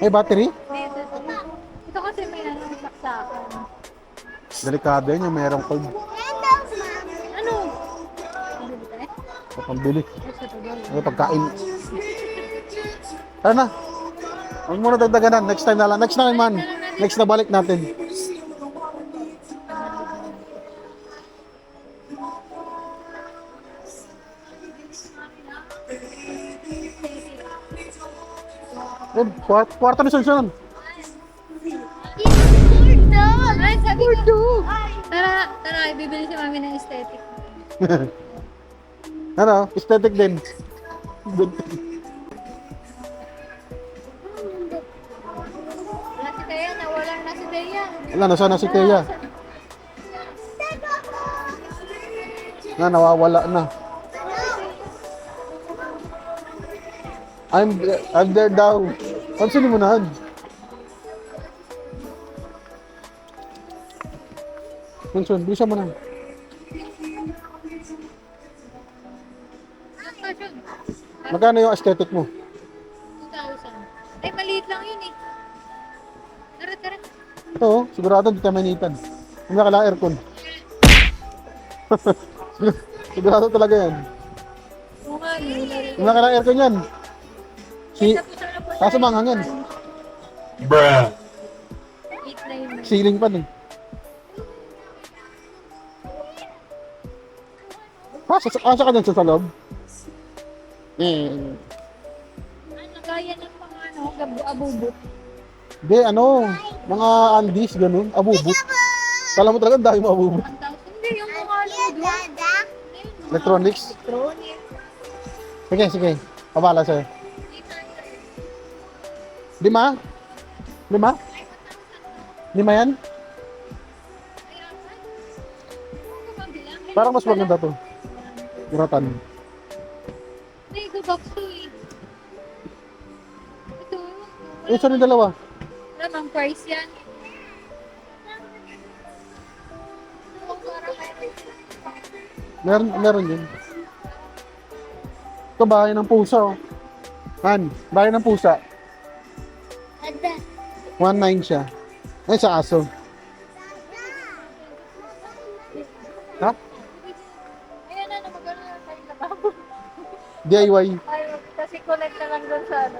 Ay, battery? Ito kasi may ano, saksakan. Delikado yan, yung merong code. Ano? Ano ba tayo? Pambili. Basta ito daw. Ay, pagkain. Tara na. Huwag muna dagdaganan. Next time na lang. Next time, man. Next na balik natin. Eh, kwarto ni Sunsun. Ay, sabi ko. Tara, ibibili si mami ng aesthetic. Ano? Aesthetic din. Wala si Teya, nawalan na si Teya. Wala, nasa na si Teya. Na, nawawala na. I'm there daw. Pansinin mo na. Sunsun, bisa mo na. Magkano yung aesthetic mo? 2,000. Ay, maliit lang yun eh. Tara. Ito, sigurado hindi tayo manitan. Hindi na kailangan aircon. Sigurado talaga yan. Oo nga, yun. Hindi na kailangan aircon yan. Kaso manghangin. Bruh. 8 na yun. Ceiling pa eh. Asa ka dyan sa loob? Ano, gaya ng mga ano, abubot. Hindi, ano, mga andis, ganun, abubot. Kala mo talaga, dahil mo abubot. 1,000. Hindi, yung mga ano doon. Electronics? Electronic. Sige. Pabala sa'yo. 5? 5 yan? Parang mas maganda to. Muratan. May go box to eh. Ito. Eh, saan yung dalawa? Wala mang price yan. Meron yun. Ito, bahay ng pusa oh. Han, bahay ng pusa. 1.9 siya. Ay, sa aso. Ha? Ayan na, magano na tayo na babo. DIY. Ay, kasi connect na lang doon sa ano.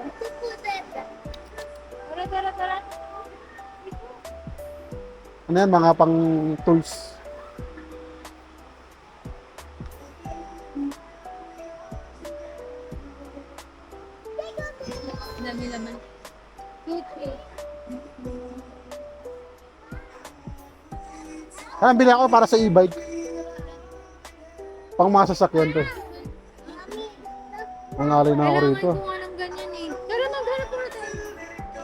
Tara. Ano yan, mga pang tools. Dami naman. Toothpaste. Bili ako para sa e-bike. Pang mga sasakyan to. Nangalay na ako rito. Kailangan ko nga ng ganyan eh. Tara, naghanap ko na tayo.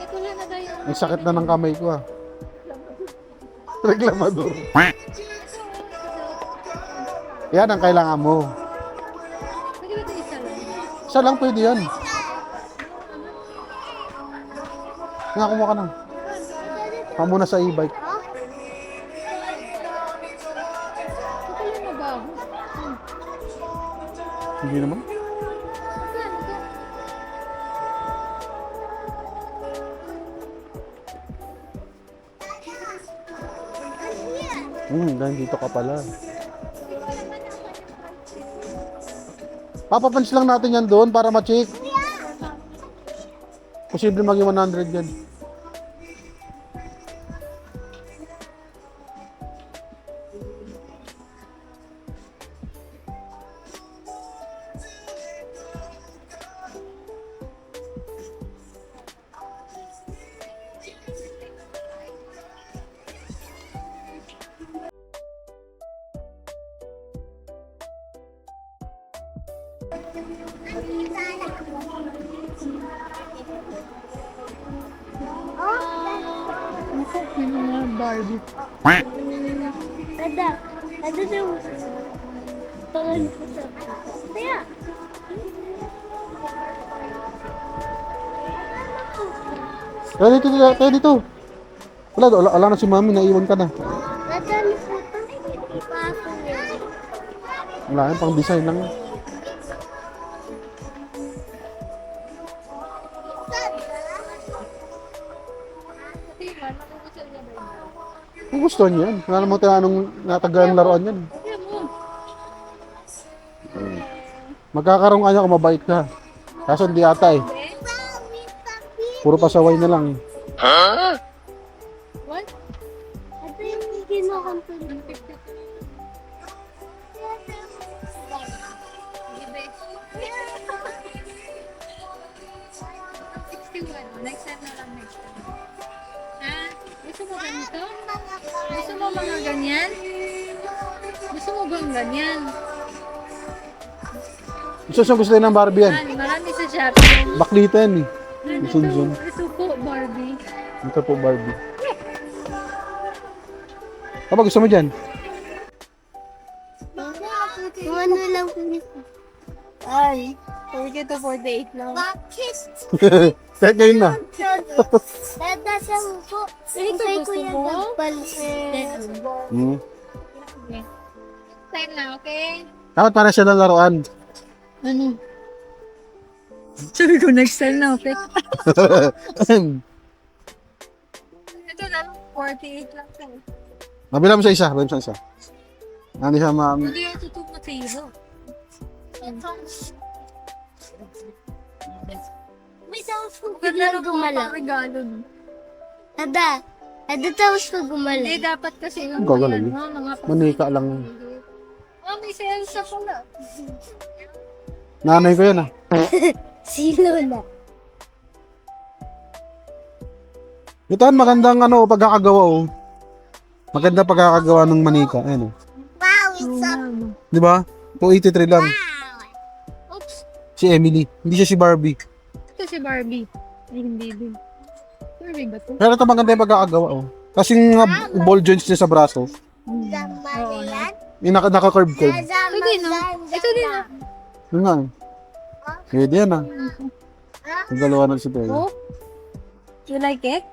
Ito lang na tayo. Ang sakit na ng kamay ko ah. Reklamador. Yan ang kailangan mo. Pwede ba ito isa lang? Isa lang pwede yan. Nga, kumuha ka na. Muna sa e-bike. Ito lang na bago. Hindi naman. Saan ito? Dahil dito ka pala. Papapunch lang natin yan doon para ma-check. Posible maging 100 yan. Barbie. Ada daw. Pangalan ko sa. Kaya. Kaya dito. Wala na si mami, naiwan ka na. Nadali po ito. Paso yan. Wala yan, pang design lang. Kung gusto niya yan. Wala namang tinanong natagalang laruan yan. Magkakaroon ka niya kung mabait ka. Kaso hindi ata eh. Puro pasaway na lang eh. What? Ito yung kinukontrol. Next time na lang, next time. Ha? Gusto mo ganito? Gusto mo mga ganyan? Gusto mo bang ganyan? Gusto ng Barbie yan. Marami sa Shopee. Baklita yan eh. Sunsun. Ito po, Barbie. Ito po Barbie. Apa gusto mo dyan? Kung ano lang po nito. Ay, 40 to 48 lang. Bakit? Kahit ngayon na. Dada sa po. Hintay ko yung nagpansin. Hmm. Time na, okay? Dapat para siya ng laruan. Ano? Sabi ko next time na, okay? Ito na, 48 lang ka. Mabila mo sa isa. Hindi siya Hindi yung tutok na tiro. May tapos ko Ganda biglang ng mga gumalaw. regalo. Dada tapos ko gumalaw. Hindi, dapat kasi yung Gagalaw yun. mga Manika lang. Oh, may Elsa pala. Nanay ko yan ah. Si Lola. Ito magandang pagkakagawa oh. Maganda pagkakagawa ng manika. Ayan oh. Wow, it's a Di ba? 283 lang. Oops. Si Emily. Hindi siya si Barbie. Ito si Barbie. Ay, hindi din. Barbie ba ito? Pero ito maganda yung pagkakagawa oh. Kasi yung ball joints niya sa braso. Damalian. Yung naka-curve. Ito din, no? Ito din, no? Yun nga eh. Pwede yan ah. Yung dalawa na si Pega. Oh? You like it?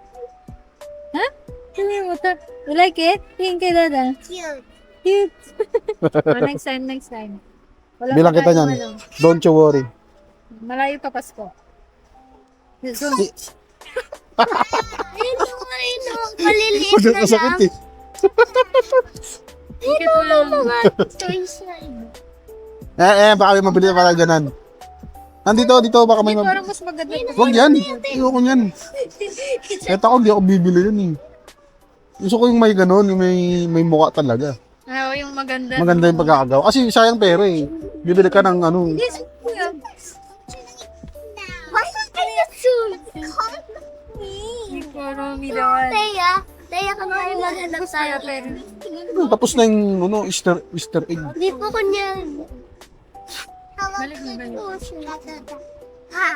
Huh? You like it? Tingin kay Dada. Cute. Cute. Oh, next time. Wala Bilang pa kita tayong niyan. Don't you worry. Malayo pa Pasko. So, Ayun. Maliliit na lang. Masakit eh. tingin ko lang. Mga toys na yun. Baka may mabili pala ganan. Dito, baka may Hindi, mabili. parang mas maganda pa. Huwag yan. Ayoko yan. Kahit ako, hindi ako bibili yun eh. Gusto ko yung may ganon, yung may mukha talaga. Oo, yung maganda. Maganda yung pagkakagawa. Kasi sayang pera eh. Bibili ka ng Yes, kuya. Why are you so call me? Parang milawan. Teya ka na yung magandang Kaya sayo. pero, tapos na yung Easter egg. Hindi po ko niyan. balik mo, balik. Ha?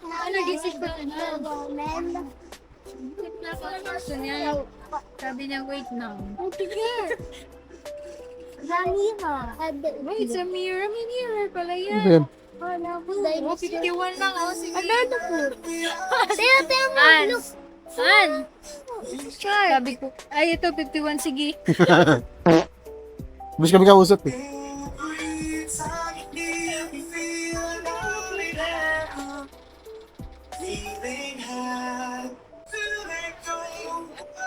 Ano, gising ko na. Gusto niya. Sabi niya, wait now. Ramira. Wait, it's a mirror. May mirror pala Ano yan. yan? Wala po. 51 lang. Oh, sige. Ano po? Teya mo. An! An! Sabi ko, ay ito, 51. Sige. Mas kami kausap eh.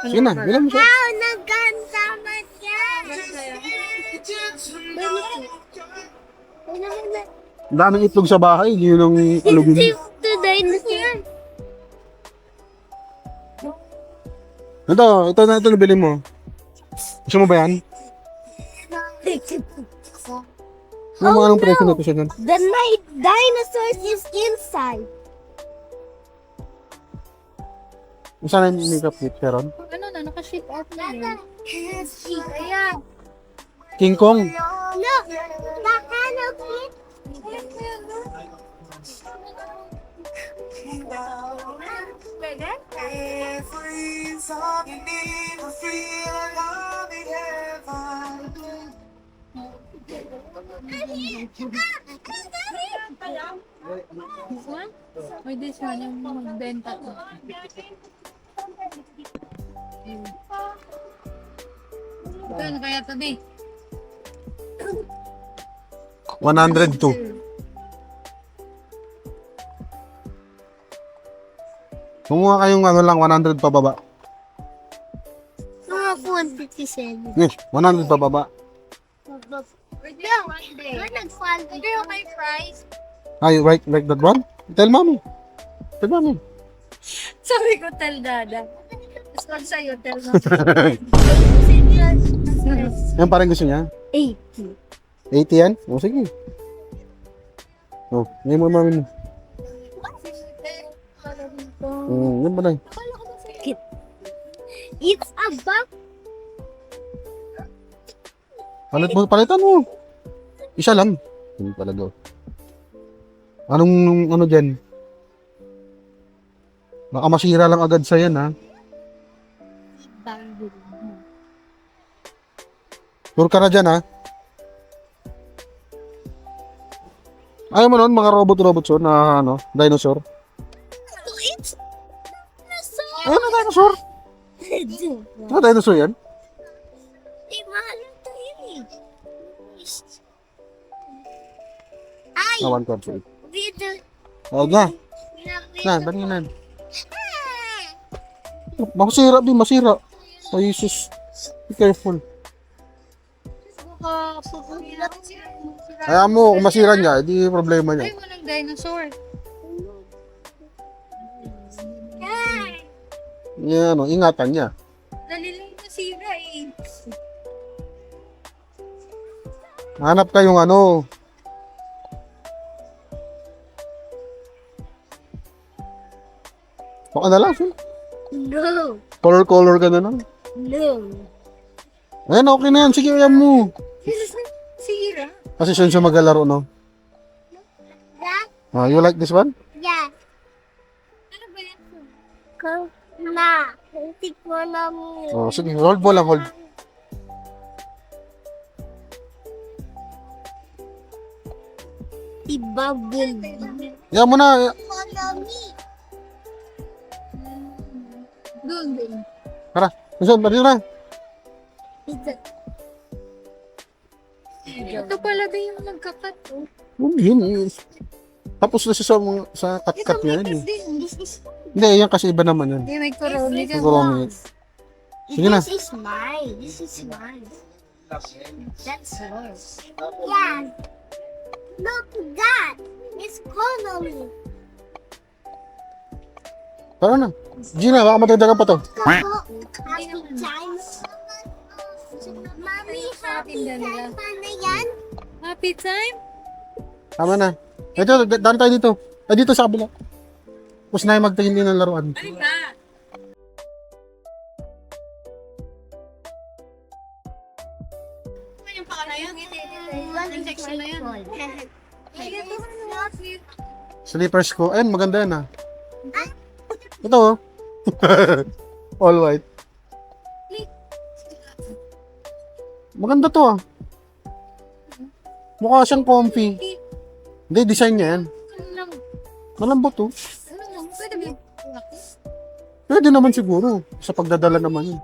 Sige na, bilang mo siya. Wow, naganda man yan. Ang daming itlog sa bahay, yun ang alugin. To dinosaur. Ito nabili mo. Gusto mo ba yan? Ano mga anong presyo na ito siya dyan? The night dinosaur is inside. Saan yung makeup kit, Sharon? Ano na, naka-ship out na yun. Kaya, King Kong. Look, the kind of it. again? This one? Or this one, yung magbenta to. Ito, ano kaya to, be? 102. Kumuha kayong ano lang, 100 pababa. Mga 157. Yes, 100 pababa. No, nag-fall. Girl, my fries. Ay, right that one? Tell mommy. Tell mommy. Sabi ko, tell dada. Tapos pag sa'yo, tell mo. Yan parang gusto niya. 80. 80 yan? O, sige. O, ngayon mo mami mo. Yan ba na? It's a buck. Palitan mo. Isa lang. Hindi pala daw. Anong ano dyan? Baka masira lang agad sa yan, ha? Sure ka na dyan, ha? Ayaw mo nun, mga robot-robot so, na ano, dinosaur. It's Ano na dinosaur? Ano dinosaur yan? Ay, Awan ko, sorry. video. O, na. Na, dali na. Masira, di, masira. Ay, Jesus. Be careful. Kaya mo, kung masira niya, hindi problema niya. Ay, walang dinosaur. Yan, ano, ingatan niya. Dali lang nasira eh. Hanap kayong ano. Baka na lang, sir. No, Color ka na lang. no. Ayan, okay na yan. Sige, ayan mo. Sira. Kasi siya magalaro, no? That, You like this one? yeah. Ano ba yan? Go na. Tikman na mo. Oh, sige, hold mo lang, hold. Ibabul. Yan mo na. Doon din. Tara, Luzon, bali na. Ito pala din yung nagkakat. Oh. Yun, yun. Tapos na siya sa kat-kat niya. Yun, eh. din. Hindi, yan kasi iba naman yun. Hindi, may koroni ka. Siguro, sige na. This is mine. This is mine. That's yours. Yeah. Look at that. It's Konami. Tara na. Gina, baka matagdagan pa to. Happy times. Mommy, happy times na yan? Happy time? Tama na. Ito, daan tayo dito. Ay, dito sa kabila. Tapos na yung magtingin din ng laruan. Halika. Ano yung pakala yan? Yung section na yan. Slippers ko. Ayun, maganda yan, ha. Ito, oh. All white. Maganda to, ah. Mukha siyang comfy. Hindi, design niya yan. Malambot, oh. Pwede ba? Pwede naman siguro. Sa pagdadala naman yun.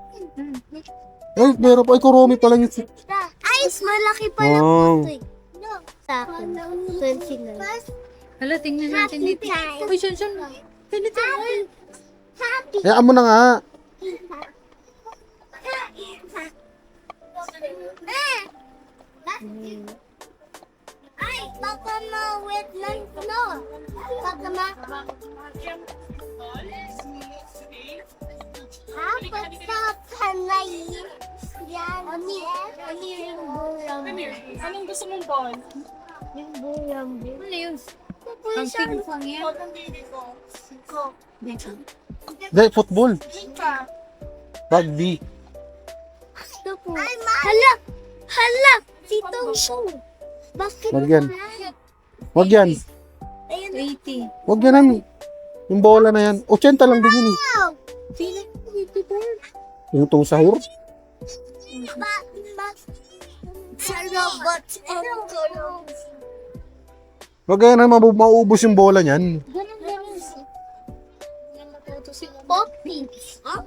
Eh, meron pa. Ay, Kuromi pa lang yung... Ay, malaki pala Wow. po ito eh. Sa akin, 29. Hala, tingnan natin Happy dito. time. Uy, Shun. Ganito. Happy. Hayaan mo na nga. Ay, baka ma-wet ng floor. Baka ma... Basta kanay. Yan. Ani yung bulang. Anong gusto mong ball? Yung bulang. Ano yun? Ang ping-pong yan. Hindi, football. Rugby. Ay, hala! Hala! Tito show. Bakit Wag yan. Wag yan. Ayun. 80. Wag yan. Yung bola na yan. 80 lang din yun eh. Feeling dito po. Yung itong sahur. Sa robot and colors. Wag kaya na mauubos yung bola niyan. Ganun. Poppy. Huh?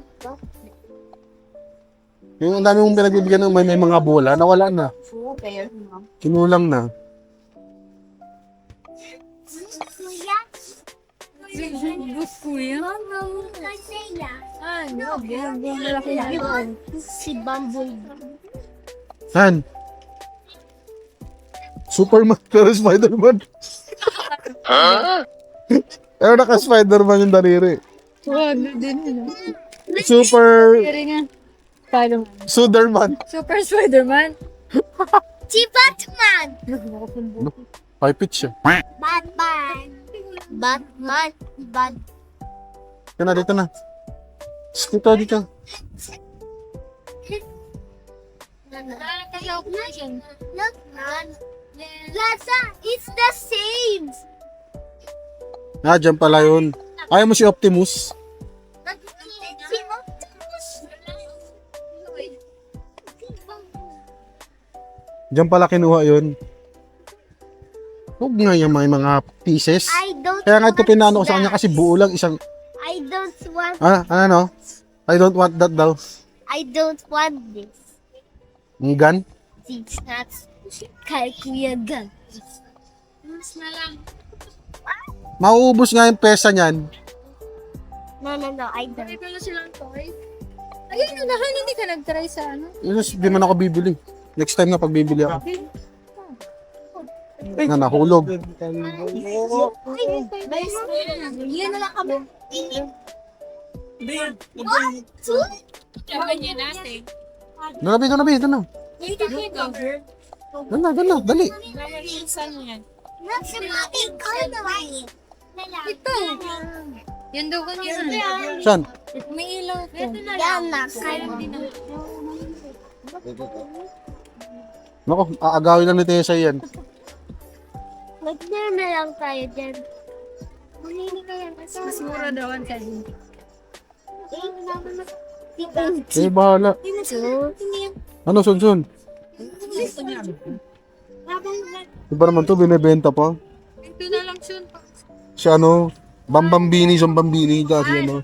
Yung ang dami mong pinagbibigyan ng may mga bola, nawala na. Okay. Kinulang na. Kuya? Kuya? Malaki yan. Si Bumblebee. Han? Superman pero Spider-Man. Pero naka-Spider-Man yung daliri. Wag din. Super Kaya nga. Spider-Man. Suderman. Super Spider-Man. Si Batman. High pitch siya. Batman. Batman. Dito na. Dito. Look, man. Lasa, it's the same. Ah, dyan pala yun. Ayaw mo si Optimus. Si Optimus. Dyan pala kinuha yun. Huwag nga yung may mga pieces. I don't Kaya nga ito want pinano ko sa that. kanya kasi buo lang isang... I don't want. Ano? I don't want that daw. I don't want this. Yung gun? It's not kay Kuya Gun. Mas na lang. Mauubos nga yung pesa niyan. No, I don't. May pala silang toy. Ayun, unahan, hindi ka nag-try sa ano? Yun, di man ako bibili. Next time na pag bibili ako. Na nahulog. Yan na lang kami. What? Two? Ganyan natin. Doon na. Dali. Saan yan? Nasa mga color. Ito. Yan daw kanina. Saan? May ilaw ko. Yan na. Naku, aagawin lang ni Tessa yan. Mag-dinner na lang tayo dyan. Manini ka yan. Mas mura daw ang kanin. Eh, bahala. Ano, Sun? Iba naman to, binibenta pa. Ito na lang siya. Si ano, Bambambini, Zombambini, kasi ano.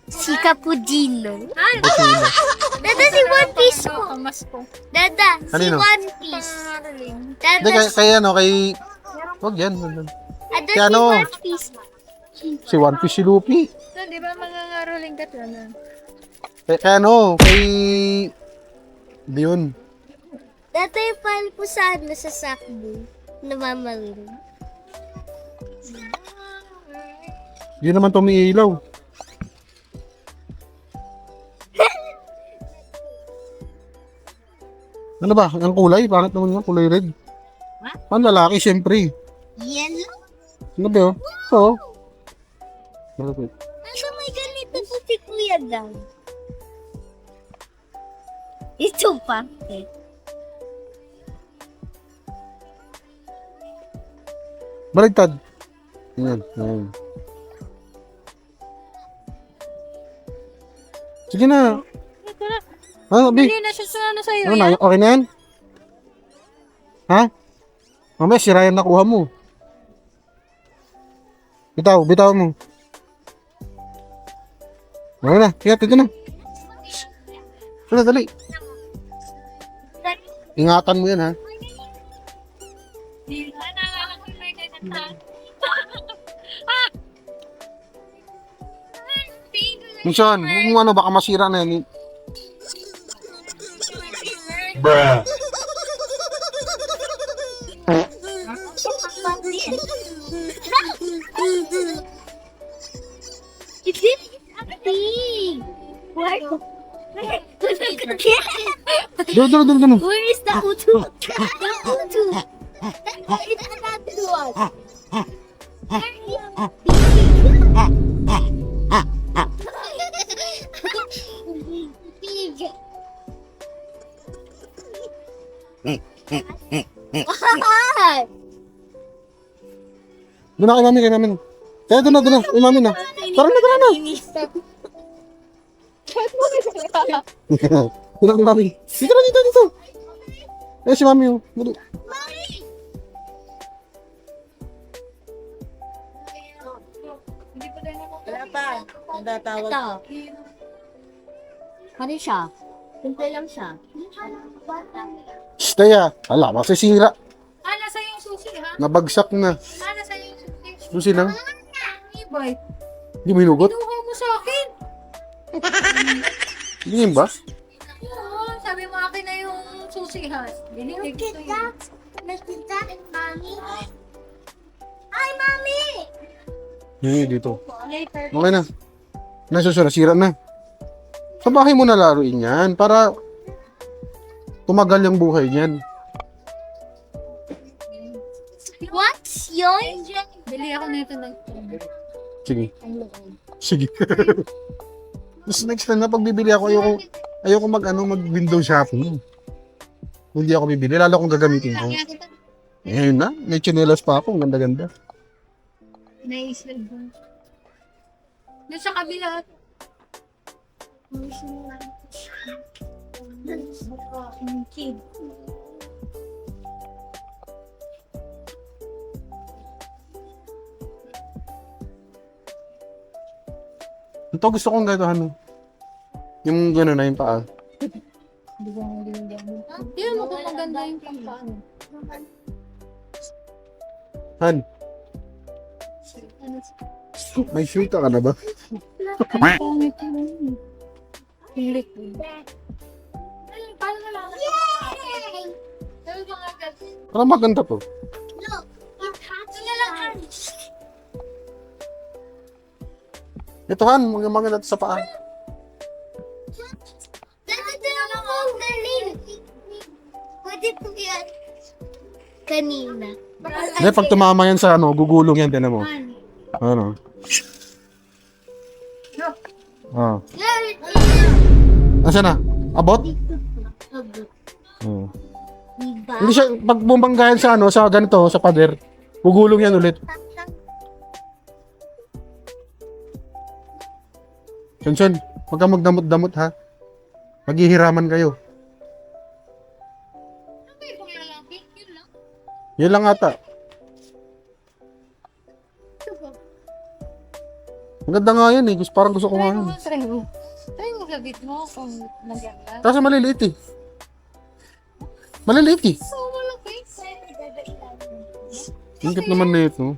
Si Cappuccino. Cappuccino. Dada, si One Piece mo. Kamas ko. Dada, si Kanino? One Piece. Hindi, Dada, kay ano, kay... Wag yan. Ada kaya si ano? One Piece. Si One Piece, si Luffy. Di ba mangangaroling ka na? Kaya ano, kay... Hindi yun. Dada yung file ko sa ano, sa sakbo. Namamaling. Yun naman tumiilaw. Ano ba? Ang kulay? Bakit naman nga kulay red? Ang lalaki, syempre. Yellow? Ano ba yun? Oo. Malapit. Nasa may ganito po si Kuya Dan. Ito pa. Baligtad. Yan. Sige na. Ano, Bi? Hindi na siya sa ano sa'yo Ano na? yan. Okay na yan? Ha? Mamaya, sira yan nakuha mo. Bitaw mo. Ano na? Ito na. Dali. Ingatan mo yan, ha? Minsan, kung ano, baka masira na yan. Bruh. It's big. Doon. Where is the Utu? The Utu. It's another one. Big. Doon na kay namin. Kaya doon na. Uy, mami na. Tara na. Doon na, mami. Dito. Eh, si mami, oh. Dali. Wala pa. Natatawag. Ito. Ano siya? Simple lang siya. Shh, Taya. Ala, masisira. Nasa yung susi, ha? Nabagsak na. Nasa yung susi. Susi lang. Boy, Hindi mo hinugot? kinuha mo sa akin. Hindi ba? Oo, sabi mo akin na yung susi, ha? Dinilig ko yun. Look at that, Mommy. Hi, Mommy! Hindi, dito. Later. Okay na. Nasusunod, sira na. Sa bahay mo na laruin yan para tumagal yung buhay niyan. What's yours? Bili ako nito ng Sige. Tapos next time na pagbibili ako, ayoko mag window shopping. Hindi ako bibili, lalo kung gagamitin ko. Eh na, may tsinelas pa ako, ang ganda-ganda. naisip ko. Doon sa kabila. Kid. Ito gusto kong gano'n. Yung gano'n na yung paa. Hindi mo kung maganda yung pampano. Han, may shoot ka na ba? Pangit yun. Pilik. Paano na lang? Sabi ko nga agad. Parang maganda to. Look, it has hands. Ito Han, maganda to sa paa. Ganito lang ako galing. Pwede po yan. Kanina. Hindi, pag tumama yan sa gugulong yan, tinan mo. Ano? Ah. Nasaan na? Abot? Oh. Diba? Hindi siya, pag bumanggayan sa sa ganito, sa pader, gugulong yan ulit. Sunsun, huwag kang magdamot-damot ha. Maghihiraman kayo. Yun lang ata. Ang ganda nga yan eh. Parang gusto ko nga yan. Try mo gabit mo kung maganda. Kaso maliliit eh. Maliliit eh. So, malaki. Ingit naman na ito.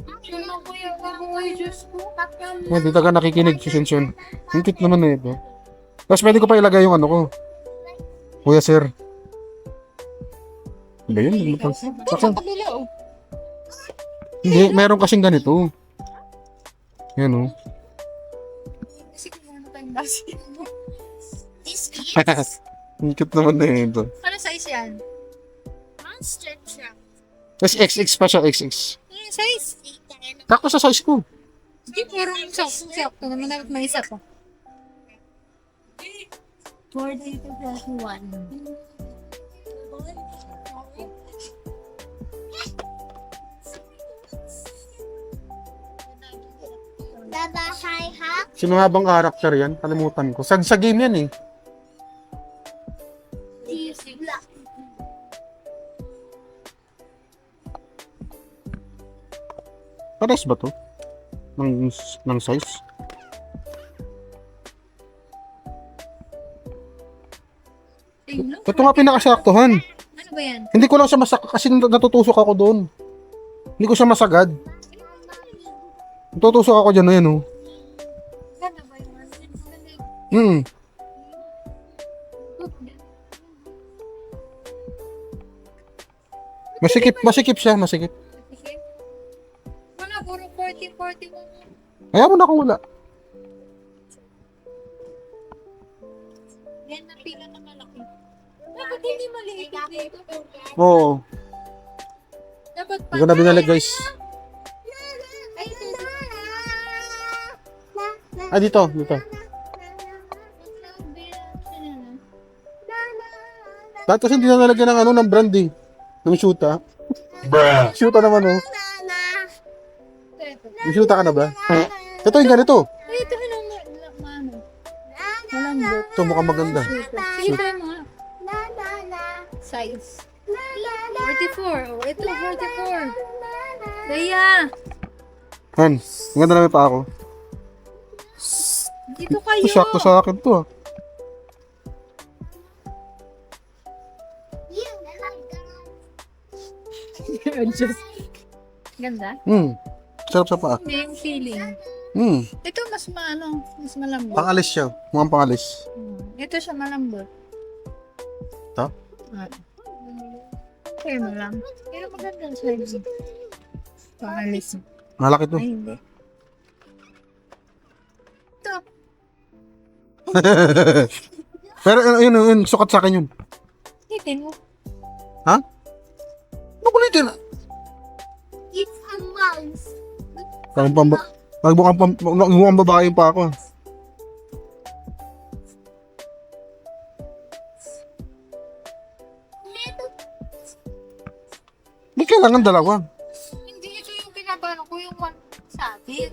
Ano ko yung babuhay, Diyos ko? Hindi ka nakikinig si Sunsun. Ingit naman na ito. Tapos pwede ko pa ilagay yung ko. Kuya sir. Ba yun? Saksan. Hindi, meron kasing ganito. Yan o. Kasi kung ano tayong basi. This is Ingit naman na ito. Ano size yan? monster truck. Tapos XX pa siya, XX. Ano size? Kakto sa size ko. Hindi, parang sakto naman dapat may isa pa. 421. Babahay ha? Sino nga bang karakter yan? Kalimutan ko. Sa game yan eh. Pares ba to? Ng size? Ito nga pinakasaktuhan. Ano ba yan? Hindi ko lang siya kasi natutusok ako doon. Hindi ko siya masagad. Natutusok ako dyan, ayan oh. Ganda ba yun? Masikip siya, masikip. Wala, puro 40-41. Kaya mo na kung wala. Yan na pila na malaki. Dapat hindi maliit dito. Oo. Dapat pa. Hindi ko na binalag guys. Ay, ito. Ah, dito, dito. Dahil kasi hindi na nalagyan ng ng brand eh. Ng shoota. Bruh. Shoota naman oh. Nagsiluta ka na ba? Ito yung ganito. Ay, ito yung ano. Malambot. Ito mukhang maganda. Ito yung mga size. 44. Oh, ito, 44. Daya, Han, maganda namin pa ako. dito kayo. Ito sakto sa akin to ah. Just, ganda. Sarap sa paa. Hindi yung feeling. Ito mas mas malambot. Pangalis siya. Mukhang pangalis. Ito siya malambot. Ito? Okay mo lang. Pero maganda siya. Pangalis. Malaki to. Ay, hindi. Ito. Pero yun, sukat sa akin yun. Hitin mo. Ha? Nakulitin. It's a mouse. Mukhang babae pa ako. May kailangan dalawa. Hindi, ito yung pinabano ko yung one sa atin.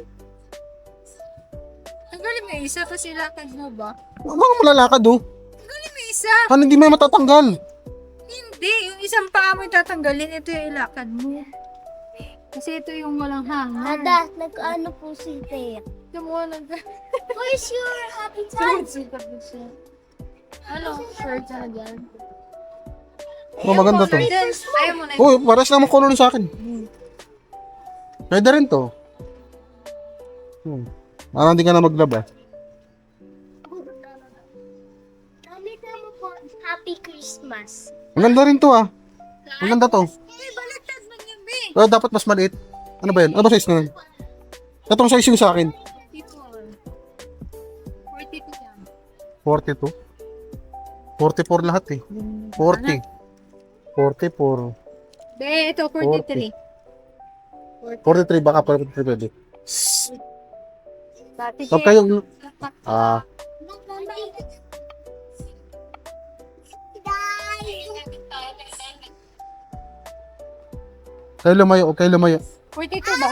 Tanggalin mo yung isa kasi lakad mo ba? Mga malalakad oh. Tanggalin mo yung isa. Han, hindi may matatanggal. Hindi, yung isang paa mo yung tatanggalin, ito yung ilakad mo. Kasi ito yung walang hanger. Ada, nag-ano po si Tia. Ito mo nag... Where's your happy time? Ano, shirt na dyan. Oh, maganda to. Ayaw mo na Oh, pares naman color sa akin. Pwede rin to. Parang hindi ka na maglaba. Nakita mo po, Happy Christmas. Maganda rin to ah. Maganda to. Eh, baliktad man yun, be. Pero dapat mas maliit. Ano ba yun? Ano ba size na yun? Itong size yung sa akin. 42 yan. 42. 44 lahat eh. 40. 44. Be, ito 43. 43 baka 43 pwede. Dati Huwag kayong... Kayo lumayo, okay lumayo. 42 ba?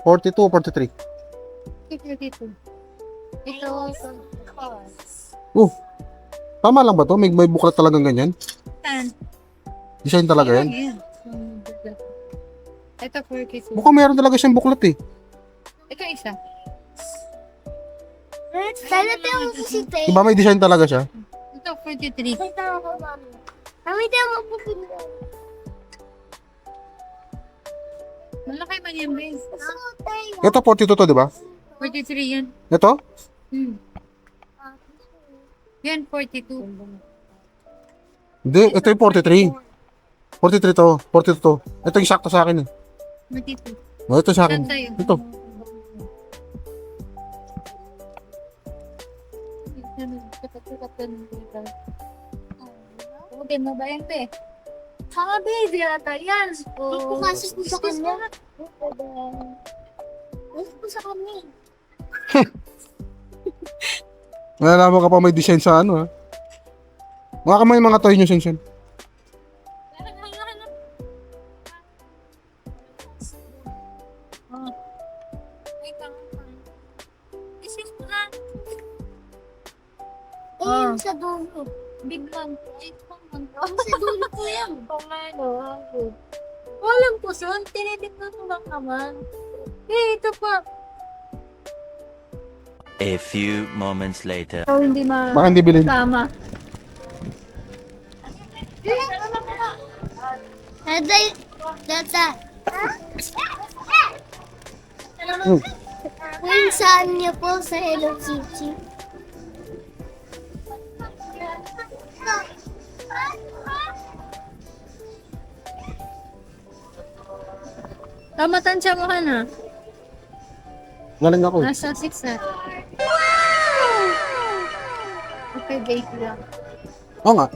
42 o 43? 42. Ito, Tama lang ba to? May buklat talagang ganyan? tan. Design talaga yan? Ayan. Ito 42. Mukhang meron talaga siyang buklat eh. Ito isa. Sana tayo po si Tia. Diba may design talaga siya? Ito 43. Nakita ko, mami. Nakita mo po si Tia. Malaki man yan, be. Ito 42 to, di ba? 43 yan. Ito? Yan, 42. Hindi, ito yung 43. 43 to, 42 to. Ito yung sakto sa akin eh. 42. Oh, ito sa akin. Saan tayo? Ito. Okay mo ba yan, be? Sabi, di ata yan. Pumasok ko sa kanya. Pumasok ko sa kanya. Nalalaman ka pa may design sa ano ha. Mga kamay mga toy nyo, Sensen. Isip ko na. Ayun sa dulo. Biglang. Sa dulo po yan. Walang puson. Tinitignan ko lang naman. Eh, ito pa. A few moments later. Oh, hindi Baka hindi bilhin. tama. Dada. Kung saan niyo po sa Hello Kitty? Tamatansya mo ka na. Galing ako. Nasa 6 na. Okay, bake lang. Oo nga.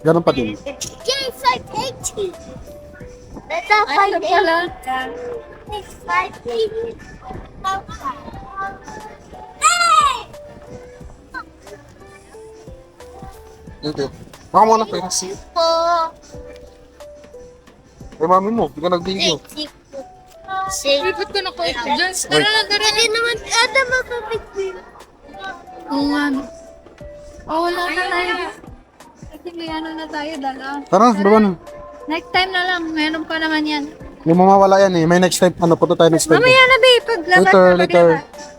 Ganun pa din. Yay, 580! Dada, Ay, ito pala. 580! Hey! Dito. Baka muna pa yun. Po! Eh, mami mo. Hindi ka nag-video. Thank you. Safe. Ikot ko na ko ito. Diyos, tara na, tara na. Hindi naman ata mapapit. Oo nga. Oh, wala na tayo. Kasi may ano na tayo, dala. Tara, baba na. Next time na lang, meron pa naman yan. Hindi mo mawala yan eh. May next time. Ano, punta tayo next time. Mamaya na, babe. Paglabas Later, na, later. paglabas.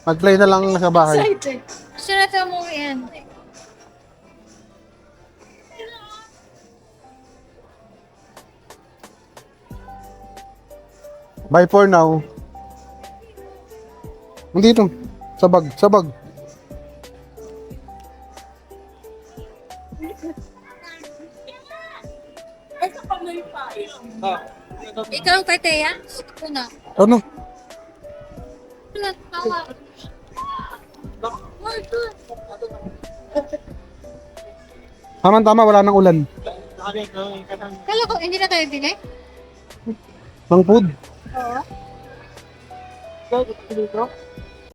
Mag-play na lang sa bahay. Gusto na ito umuwi yan. Bye for now. Nandito. Sabag, sabag. Ikaw kay Teya? Ito na. Ano? Ito na, tawa. Tama-tama, wala nang ulan. Kala ko, hindi na tayo bili? Mang food. Oo.